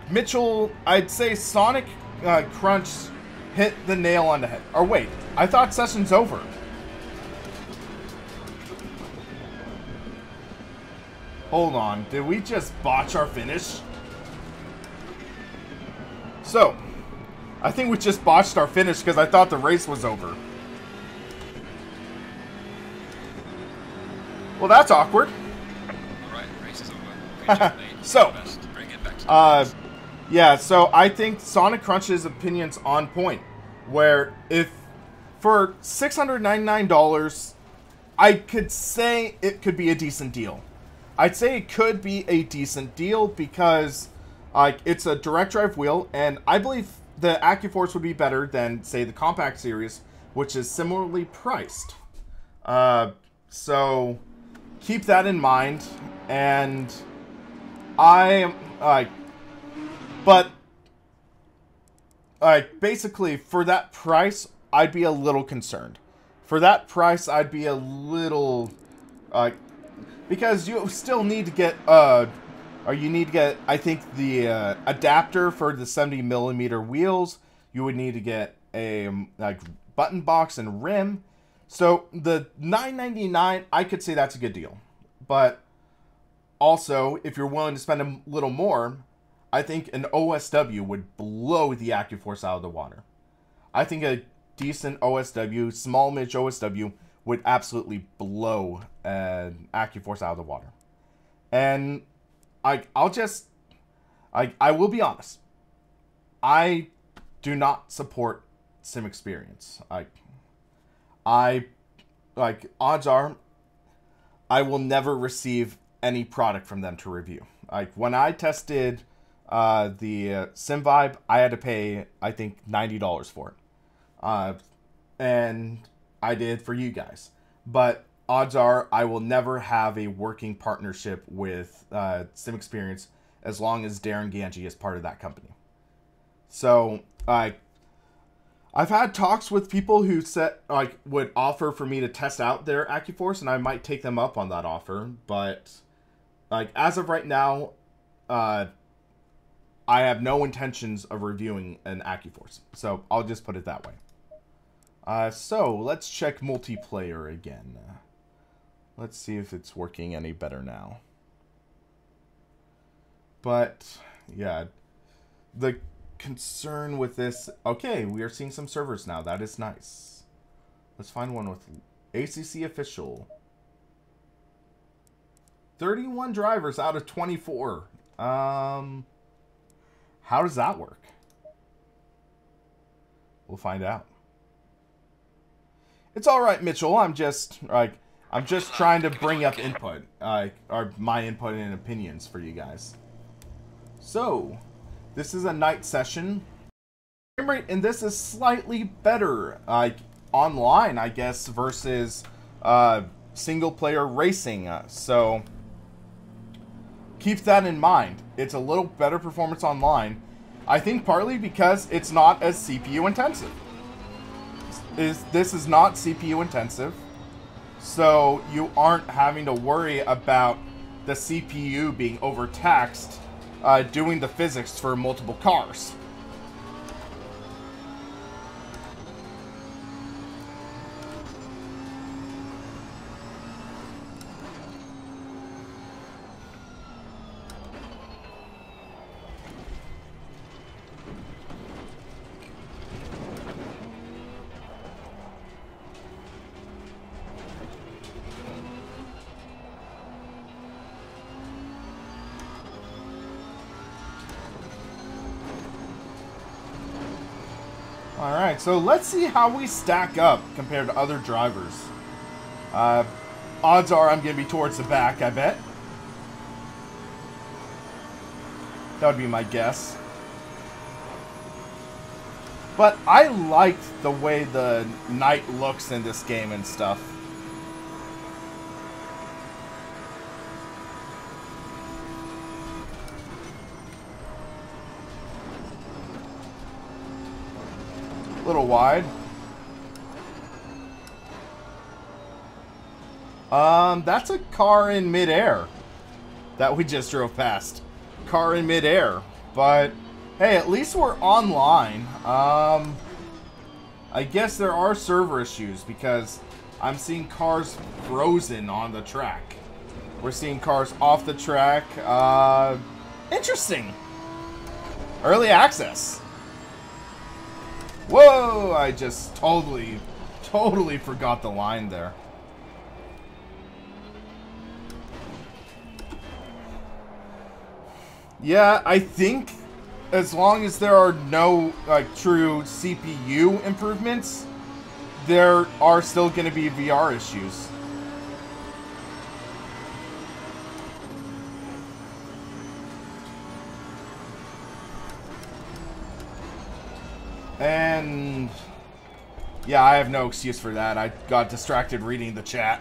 Speaker 1: Mitchell, I'd say Sonic Crunch hit the nail on the head. Or wait, I thought session's over. Hold on, did we just botch our finish? So, I think we just botched our finish because I thought the race was over. Well, that's awkward.
Speaker 2: Alright, race is over.
Speaker 1: So,
Speaker 2: bring it back to
Speaker 1: yeah, so I think Sonic Crunch's opinion's on point. Where if for $699, I could say it could be a decent deal. I'd say it could be a decent deal because it's a direct drive wheel, and I believe the AccuForce would be better than, say, the Compact Series, which is similarly priced. So keep that in mind, and basically for that price, I'd be a little concerned. For that price, I'd be a little Because you still need to get, or you need to get, I think, the adapter for the 70mm wheels. You would need to get a like button box and rim. So the $9.99, I could say that's a good deal. But also, if you're willing to spend a little more, I think an OSW would blow the AccuForce out of the water. I think a decent OSW, small Mitch OSW, would absolutely blow an AccuForce out of the water. And I will be honest. I do not support SimExperience. Odds are, I will never receive any product from them to review. Like, when I tested the SimVibe, I had to pay, I think, $90 for it. And I did for you guys. But odds are I will never have a working partnership with SimExperience as long as Darren Ganji is part of that company. So, I've had talks with people who would offer for me to test out their AccuForce, and I might take them up on that offer. But, as of right now, I have no intentions of reviewing an AccuForce. So, I'll just put it that way. So, let's check multiplayer again. Let's see if it's working any better now. But, yeah, the concern with this... Okay, we are seeing some servers now. That is nice. Let's find one with ACC official. 31 drivers out of 24. How does that work? We'll find out. It's all right, Mitchell. I'm just trying to bring up input, or my input and opinions for you guys. So, this is a night session. Frame rate in this is slightly better, online, I guess, versus single player racing. So, keep that in mind. It's a little better performance online. I think partly because it's not as CPU intensive. This is not CPU intensive, so you aren't having to worry about the CPU being overtaxed doing the physics for multiple cars. Alright, so let's see how we stack up compared to other drivers. Odds are I'm going to be towards the back, I bet. That would be my guess. But I liked the way the night looks in this game and stuff. Little wide. That's a car in midair that we just drove past. Car in midair. But hey, at least we're online. I guess there are server issues because I'm seeing cars frozen on the track. We're seeing cars off the track. Interesting. Early access. Whoa! I just totally forgot the line there. Yeah, I think as long as there are no true CPU improvements, there are still going to be VR issues. And yeah, I have no excuse for that. I got distracted reading the chat.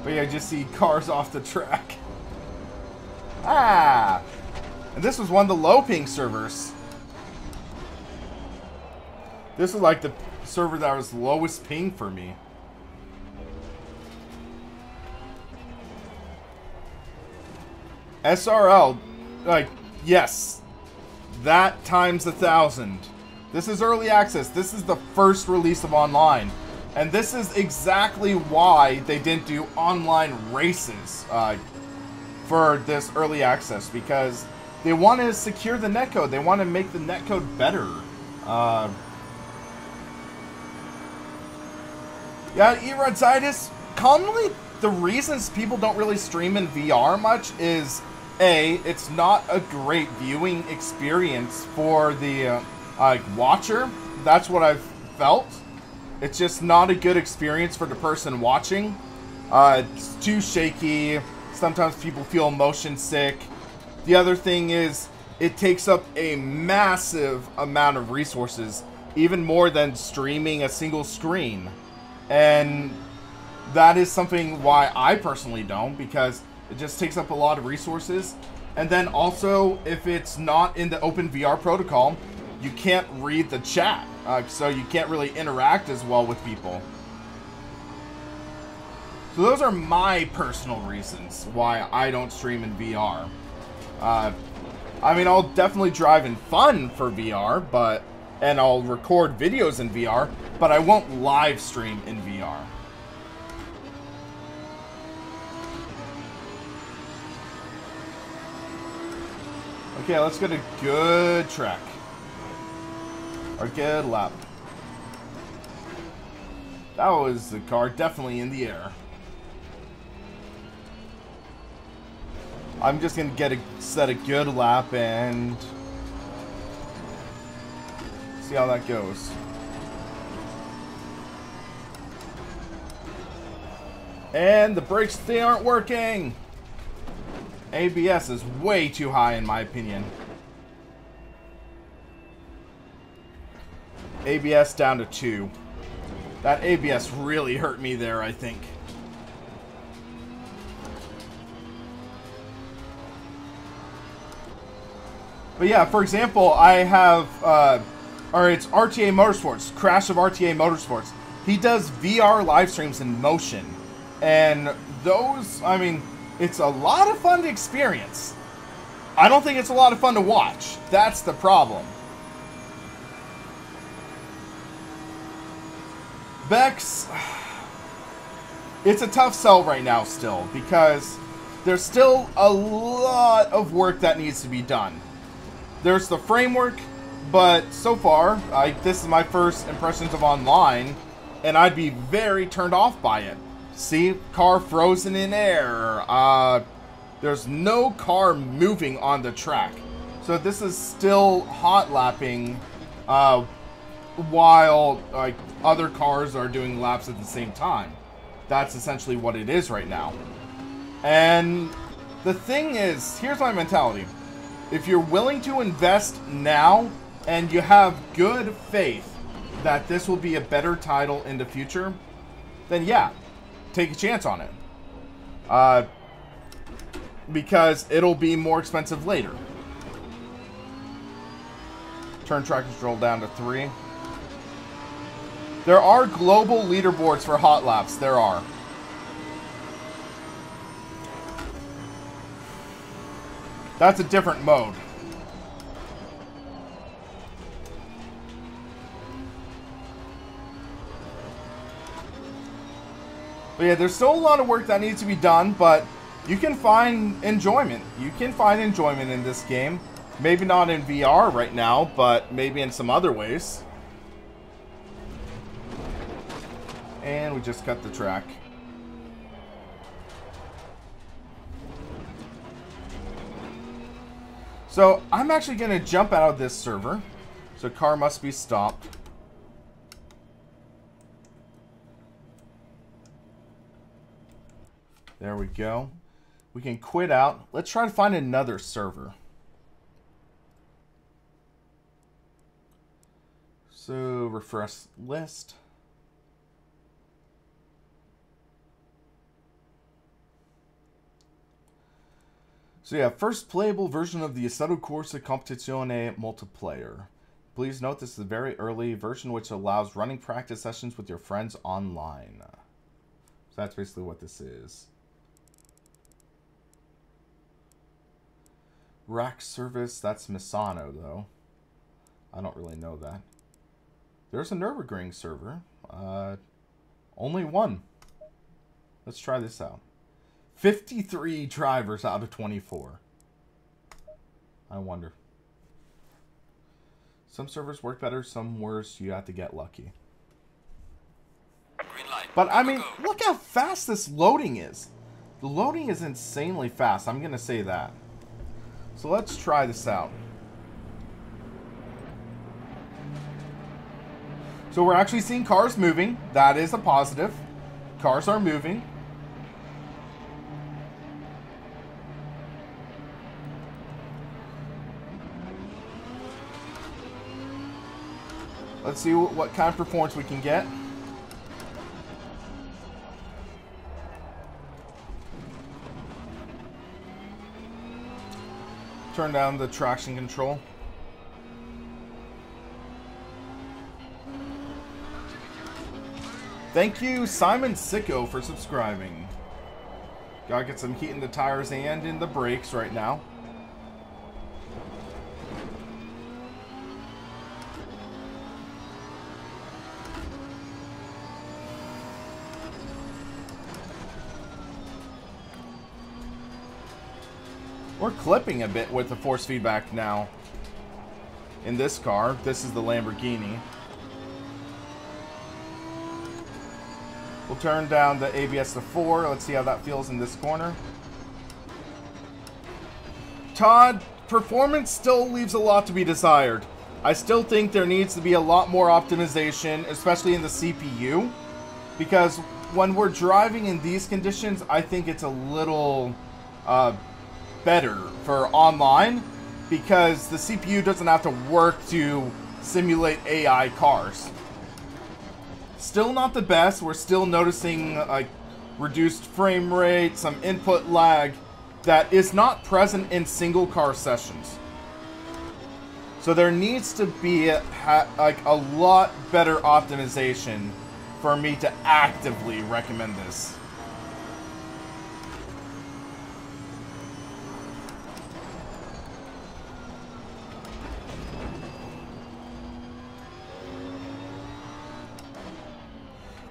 Speaker 1: But yeah, I just see cars off the track. Ah! And this was one of the low ping servers. This is like the server that was lowest ping for me. SRL, like, yes. That times 1,000. This is early access. This is the first release of online. And this is exactly why they didn't do online races for this early access. Because they want to secure the netcode. They want to make the netcode better. Yeah, Eroditis, commonly the reasons people don't really stream in VR much is, A, it's not a great viewing experience for the watcher. That's what I've felt. It's just not a good experience for the person watching. It's too shaky. Sometimes people feel motion sick. The other thing is, it takes up a massive amount of resources, even more than streaming a single screen. And that is something why I personally don't, because it just takes up a lot of resources. And then also, if it's not in the Open VR protocol, you can't read the chat. So you can't really interact as well with people. So those are my personal reasons why I don't stream in VR. I mean, I'll definitely drive in fun for VR, and I'll record videos in VR, but I won't live stream in VR. Okay, let's get a good track. Or good lap. That was the car definitely in the air. I'm just gonna set a good lap and see how that goes. And the brakes, they aren't working. ABS is way too high in my opinion. ABS down to 2. That ABS really hurt me there, I think. But yeah, for example, I have, or it's RTA Motorsports, Crash of RTA Motorsports. He does VR live streams in motion. And those, I mean, it's a lot of fun to experience. I don't think it's a lot of fun to watch. That's the problem. Bex, it's a tough sell right now still, because there's still a lot of work that needs to be done. There's the framework, but so far, this is my first impressions of online, and I'd be very turned off by it. See, car frozen in air. There's no car moving on the track. So this is still hot lapping, while like other cars are doing laps at the same time. That's essentially what it is right now. And the thing is, here's my mentality. If you're willing to invest now and you have good faith that this will be a better title in the future, then yeah, take a chance on it. Because it'll be more expensive later. Turn track control down to 3. There are global leaderboards for hot laps. There are. That's a different mode. But yeah, there's still a lot of work that needs to be done, but you can find enjoyment. You can find enjoyment in this game. Maybe not in VR right now, but maybe in some other ways. And we just cut the track. So I'm actually going to jump out of this server. So car must be stopped. There we go. We can quit out. Let's try to find another server. So refresh list. So yeah, first playable version of the Assetto Corsa Competizione multiplayer. Please note this is a very early version which allows running practice sessions with your friends online. So that's basically what this is. Rack service, that's Misano though. I don't really know that. There's a Nürburgring server. Only one. Let's try this out. 53 drivers out of 24. I wonder. Some servers work better, some worse. You have to get lucky.
Speaker 2: Green light.
Speaker 1: But I mean, look how fast this loading is. The loading is insanely fast. I'm going to say that. So let's try this out. So we're actually seeing cars moving. That is a positive. Cars are moving. Let's see what kind of performance we can get. Turn down the traction control. Thank you, Simon Sicko, for subscribing. Gotta get some heat in the tires and in the brakes right now. We're clipping a bit with the force feedback now. In this car, this is the Lamborghini. We'll turn down the ABS to 4. Let's see how that feels in this corner. Todd, performance still leaves a lot to be desired. I still think there needs to be a lot more optimization, especially in the CPU. Because when we're driving in these conditions, I think it's a little better for online. Because the CPU doesn't have to work to simulate AI cars. Still not the best. We're still noticing like reduced frame rate, some input lag that is not present in single car sessions. So there needs to be like a lot better optimization for me to actively recommend this.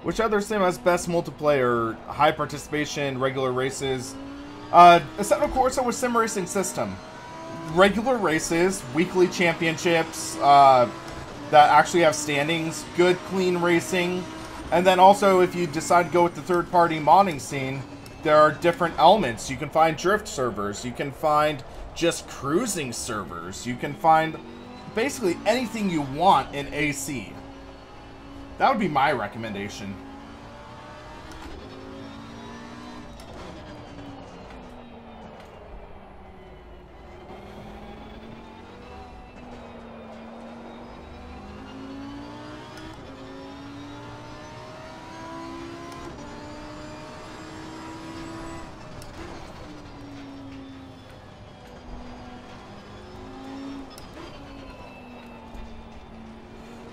Speaker 1: Which other sim has best multiplayer, high participation, regular races? Assetto Corsa with sim racing system. Regular races, weekly championships that actually have standings, good clean racing. And then also if you decide to go with the third-party modding scene, there are different elements. You can find drift servers, you can find just cruising servers, you can find basically anything you want in AC. That would be my recommendation.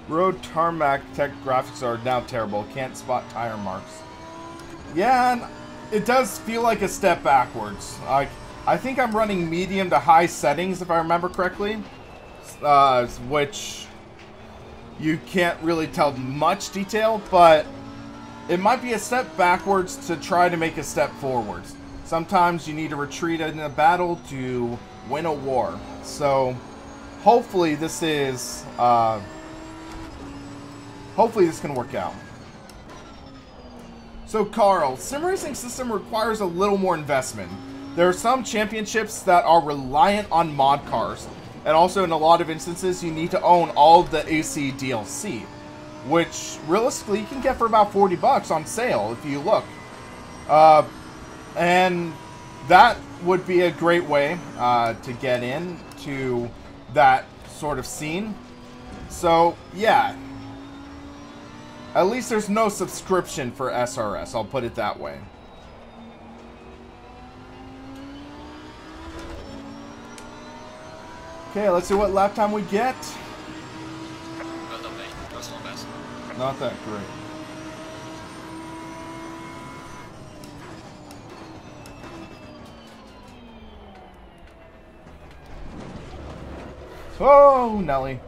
Speaker 1: Road tarmac tech graphics are now terrible. Can't spot tire marks. Yeah, and it does feel like a step backwards. I think I'm running medium to high settings, if I remember correctly. Which you can't really tell much detail, but it might be a step backwards to try to make a step forwards. Sometimes you need to retreat in a battle to win a war. So, hopefully this is... hopefully this can work out. So Carl, sim racing system requires a little more investment. There are some championships that are reliant on mod cars. And also in a lot of instances you need to own all of the AC DLC. Which realistically you can get for about 40 bucks on sale if you look. And that would be a great way to get into that sort of scene. So yeah. At least there's no subscription for SRS, I'll put it that way. Okay, let's see what lap time we get.
Speaker 2: as long as.
Speaker 1: Not that great. Oh, Nelly.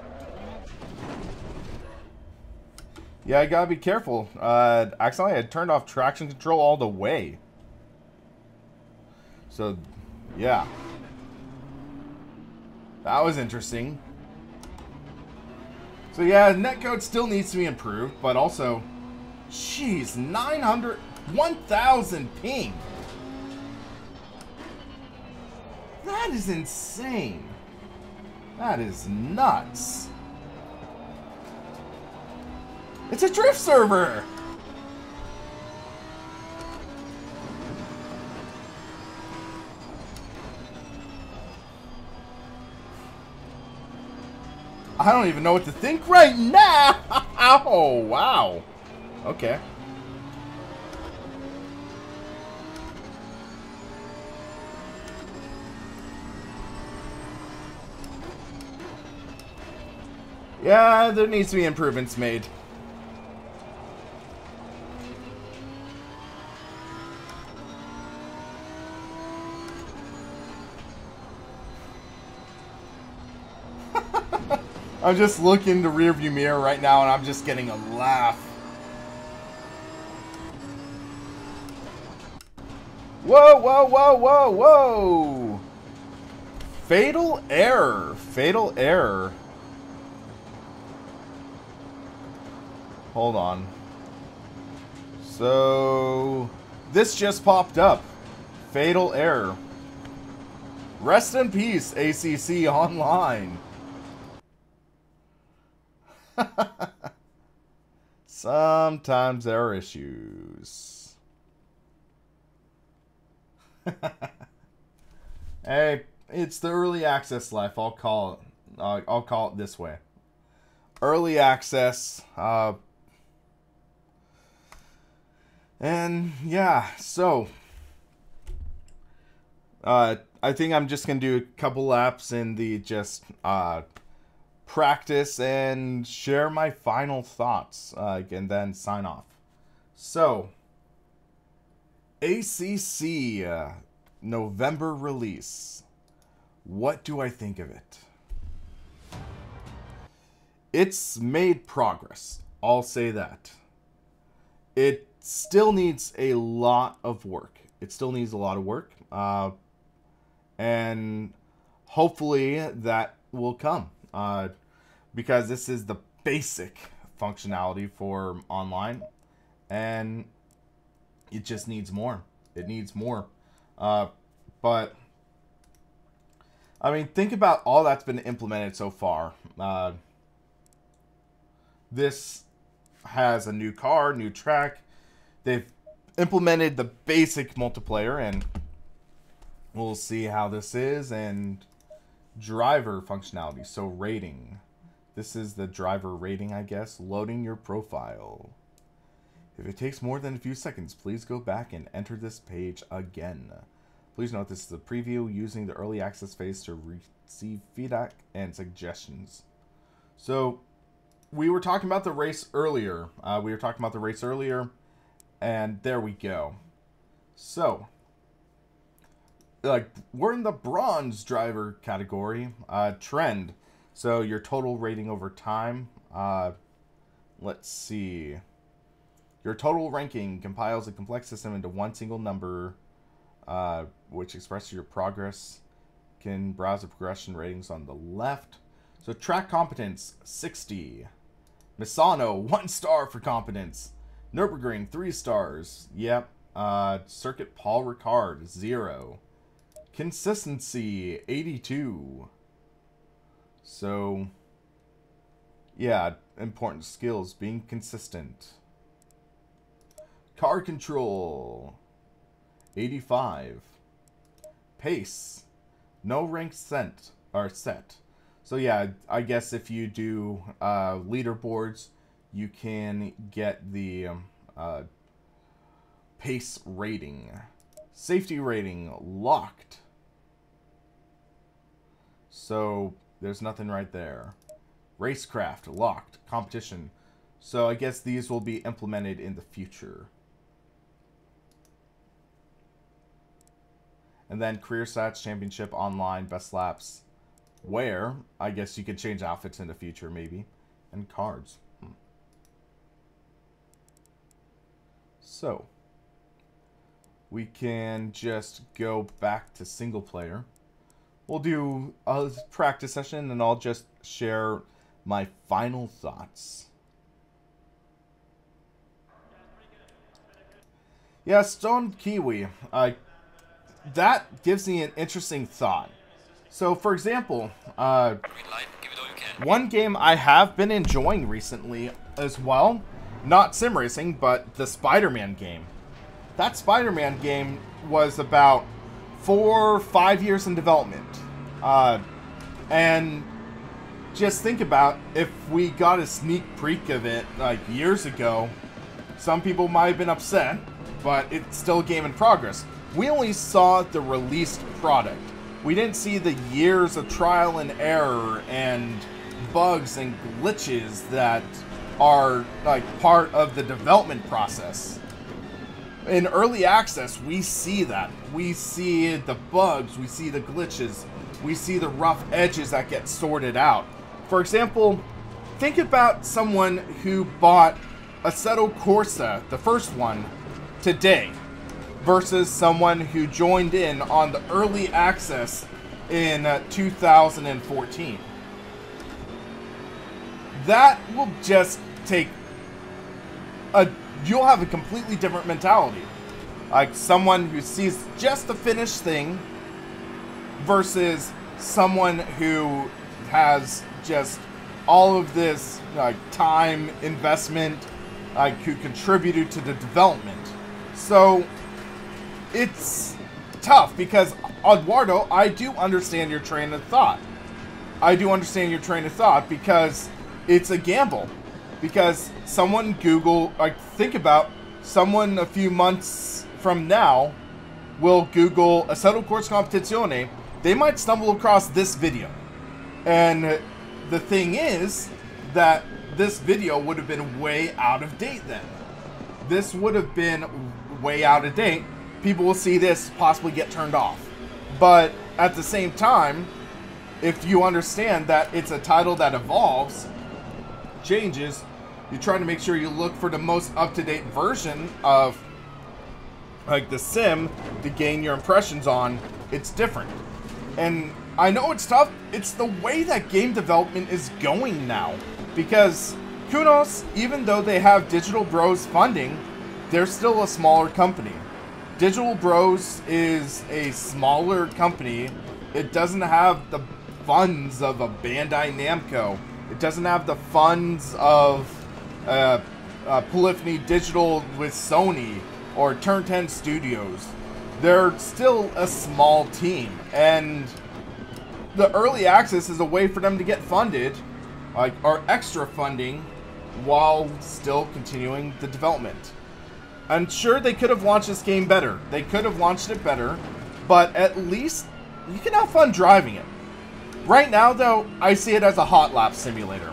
Speaker 1: Yeah, I gotta be careful. Actually, I had turned off traction control all the way. So, yeah. That was interesting. So yeah, netcode still needs to be improved, but also, jeez, 900, 1000 ping. That is insane. That is nuts. It's a drift server. I don't even know what to think right now. Oh, wow. Okay. Yeah, there needs to be improvements made. I'm just looking in the rearview mirror right now and I'm just getting a laugh. Whoa, whoa, whoa, whoa, whoa! Fatal error. Fatal error. Hold on. So, this just popped up. Fatal error. Rest in peace, ACC Online. Sometimes there are issues. Hey, it's the early access life. I'll call it this way. Early access. And yeah, so I think I'm just gonna do a couple laps in the just practice and share my final thoughts, and then sign off. So, ACC November release. What do I think of it? It's made progress. I'll say that. It still needs a lot of work. It still needs a lot of work. And hopefully that will come. Because this is the basic functionality for online. And it just needs more. It needs more. But, I mean, think about all that's been implemented so far. This has a new car, new track. They've implemented the basic multiplayer, and we'll see how this is. And driver functionality, so rating. This is the driver rating, I guess. Loading your profile. If it takes more than a few seconds, please go back and enter this page again. Please note this is a preview using the early access phase to receive feedback and suggestions. So, we were talking about the race earlier. And there we go. So, like, we're in the bronze driver category. Trend. So, your total rating over time. Let's see. Your total ranking compiles a complex system into one single number, which expresses your progress. Can browse the progression ratings on the left. So, track competence, 60. Misano, 1 star for competence. Nürburgring, 3 stars. Yep. Circuit Paul Ricard, 0. Consistency, 82. So, yeah, important skills, being consistent. Car control, 85. Pace, no rank set. So yeah, I guess if you do leaderboards, you can get the pace rating. Safety rating, locked. So there's nothing right there. Racecraft, locked. Competition. So I guess these will be implemented in the future. And then career stats, championship, online, best laps. Where, I guess you could change outfits in the future, maybe. And cards. So, we can just go back to single player. We'll do a practice session, and I'll just share my final thoughts. Yeah, Stone Kiwi. That gives me an interesting thought. So, for example, one game I have been enjoying recently as well, not sim racing, but the Spider-Man game. That Spider-Man game was about 4 or 5 years in development. And just think about if we got a sneak peek of it like years ago, some people might have been upset, but it's still a game in progress. We only saw the released product. We didn't see the years of trial and error and bugs and glitches that are like part of the development process. In early access, we see that. We see the bugs, we see the glitches, we see the rough edges that get sorted out. For example, think about someone who bought Assetto Corsa, the first one, today, versus someone who joined in on the early access in 2014. That will just take you'll have a completely different mentality. Like someone who sees just the finished thing versus someone who has just all of this time investment, who contributed to the development. So it's tough because, Eduardo, I do understand your train of thought. Because it's a gamble. Because someone think about someone a few months from now will Google Assetto Corsa Competizione. They might stumble across this video. And the thing is that this video would have been way out of date then. This would have been way out of date. People will see this, possibly get turned off. But at the same time, if you understand that it's a title that evolves, changes, you try to make sure you look for the most up-to-date version of the sim to gain your impressions on. It's different. And I know it's tough. It's the way that game development is going now. Because Kunos, even though they have Digital Bros funding, they're still a smaller company. Digital Bros is a smaller company. It doesn't have the funds of a Bandai Namco. It doesn't have the funds of Polyphony Digital with Sony or Turn 10 Studios. They're still a small team, and the early access is a way for them to get funded, or extra funding, while still continuing the development. I'm sure they could have launched this game better. They could have launched it better, but at least you can have fun driving it. Right now, though, I see it as a hot lap simulator.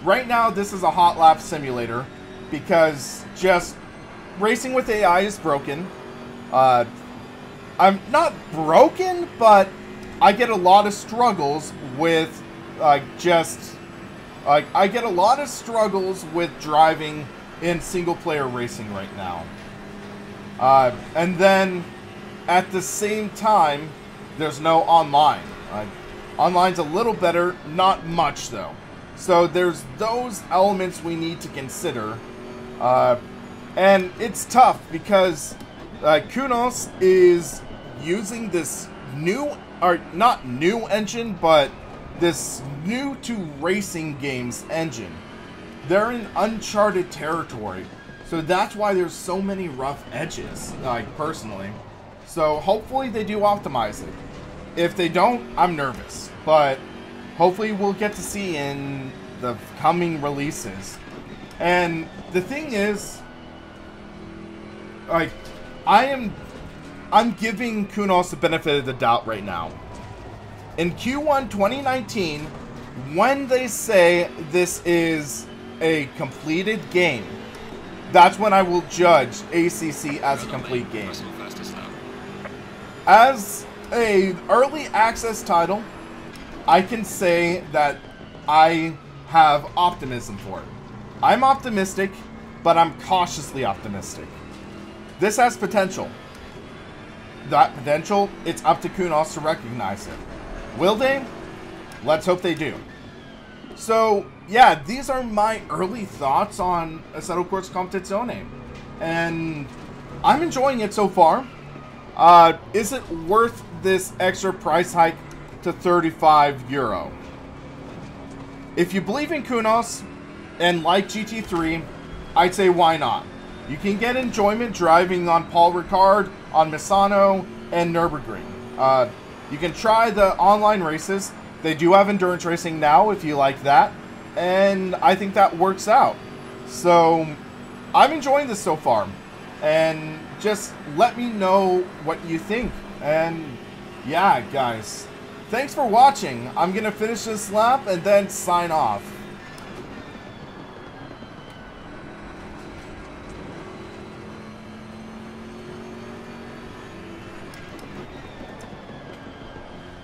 Speaker 1: Right now, this is a hot lap simulator because just racing with AI is broken. I'm not broken, but I get a lot of struggles with I get a lot of struggles with driving in single-player racing right now. And then, at the same time, there's no online. Online's a little better, not much though. So there's those elements we need to consider. And it's tough because Kunos is using this new, or not new engine, but this new to racing games engine. They're in uncharted territory. So that's why there's so many rough edges, personally. So hopefully they do optimize it. If they don't, I'm nervous. But hopefully we'll get to see in the coming releases. And the thing is, I'm giving Kunos the benefit of the doubt right now. In Q1 2019, when they say this is a completed game, that's when I will judge ACC as a complete game. As a early access title, I can say that I have optimism for it. I'm optimistic, but I'm cautiously optimistic. This has potential. That potential, it's up to Kunos to recognize it. Will they? Let's hope they do. So, yeah, these are my early thoughts on Assetto Corsa Competizione. And I'm enjoying it so far. Is it worth this extra price hike to €35? If you believe in Kunos and like GT3, I'd say why not? You can get enjoyment driving on Paul Ricard, on Misano, and Nürburgring. You can try the online races. They do have endurance racing now if you like that. And I think that works out. So, I'm enjoying this so far. And just let me know what you think. And yeah, guys, thanks for watching. I'm going to finish this lap and then sign off.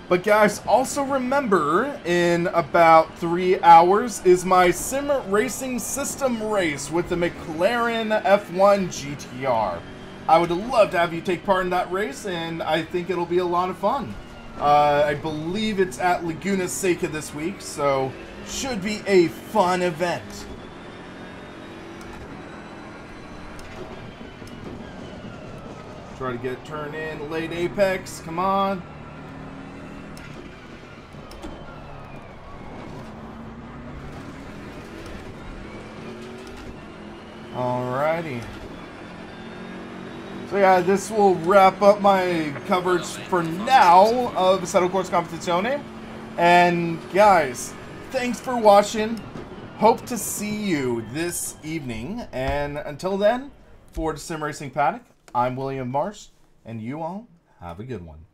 Speaker 1: But guys, also remember, in about 3 hours is my sim racing system race with the McLaren F1 GTR. I would love to have you take part in that race, and I think it'll be a lot of fun. I believe it's at Laguna Seca this week, so should be a fun event. Try to get turn in, late apex, come on. Alrighty. So yeah, this will wrap up my coverage for now of Assetto Corsa Competizione. And guys, thanks for watching. Hope to see you this evening. And until then, for the Sim Racing Paddock, I'm William Marsh, and you all have a good one.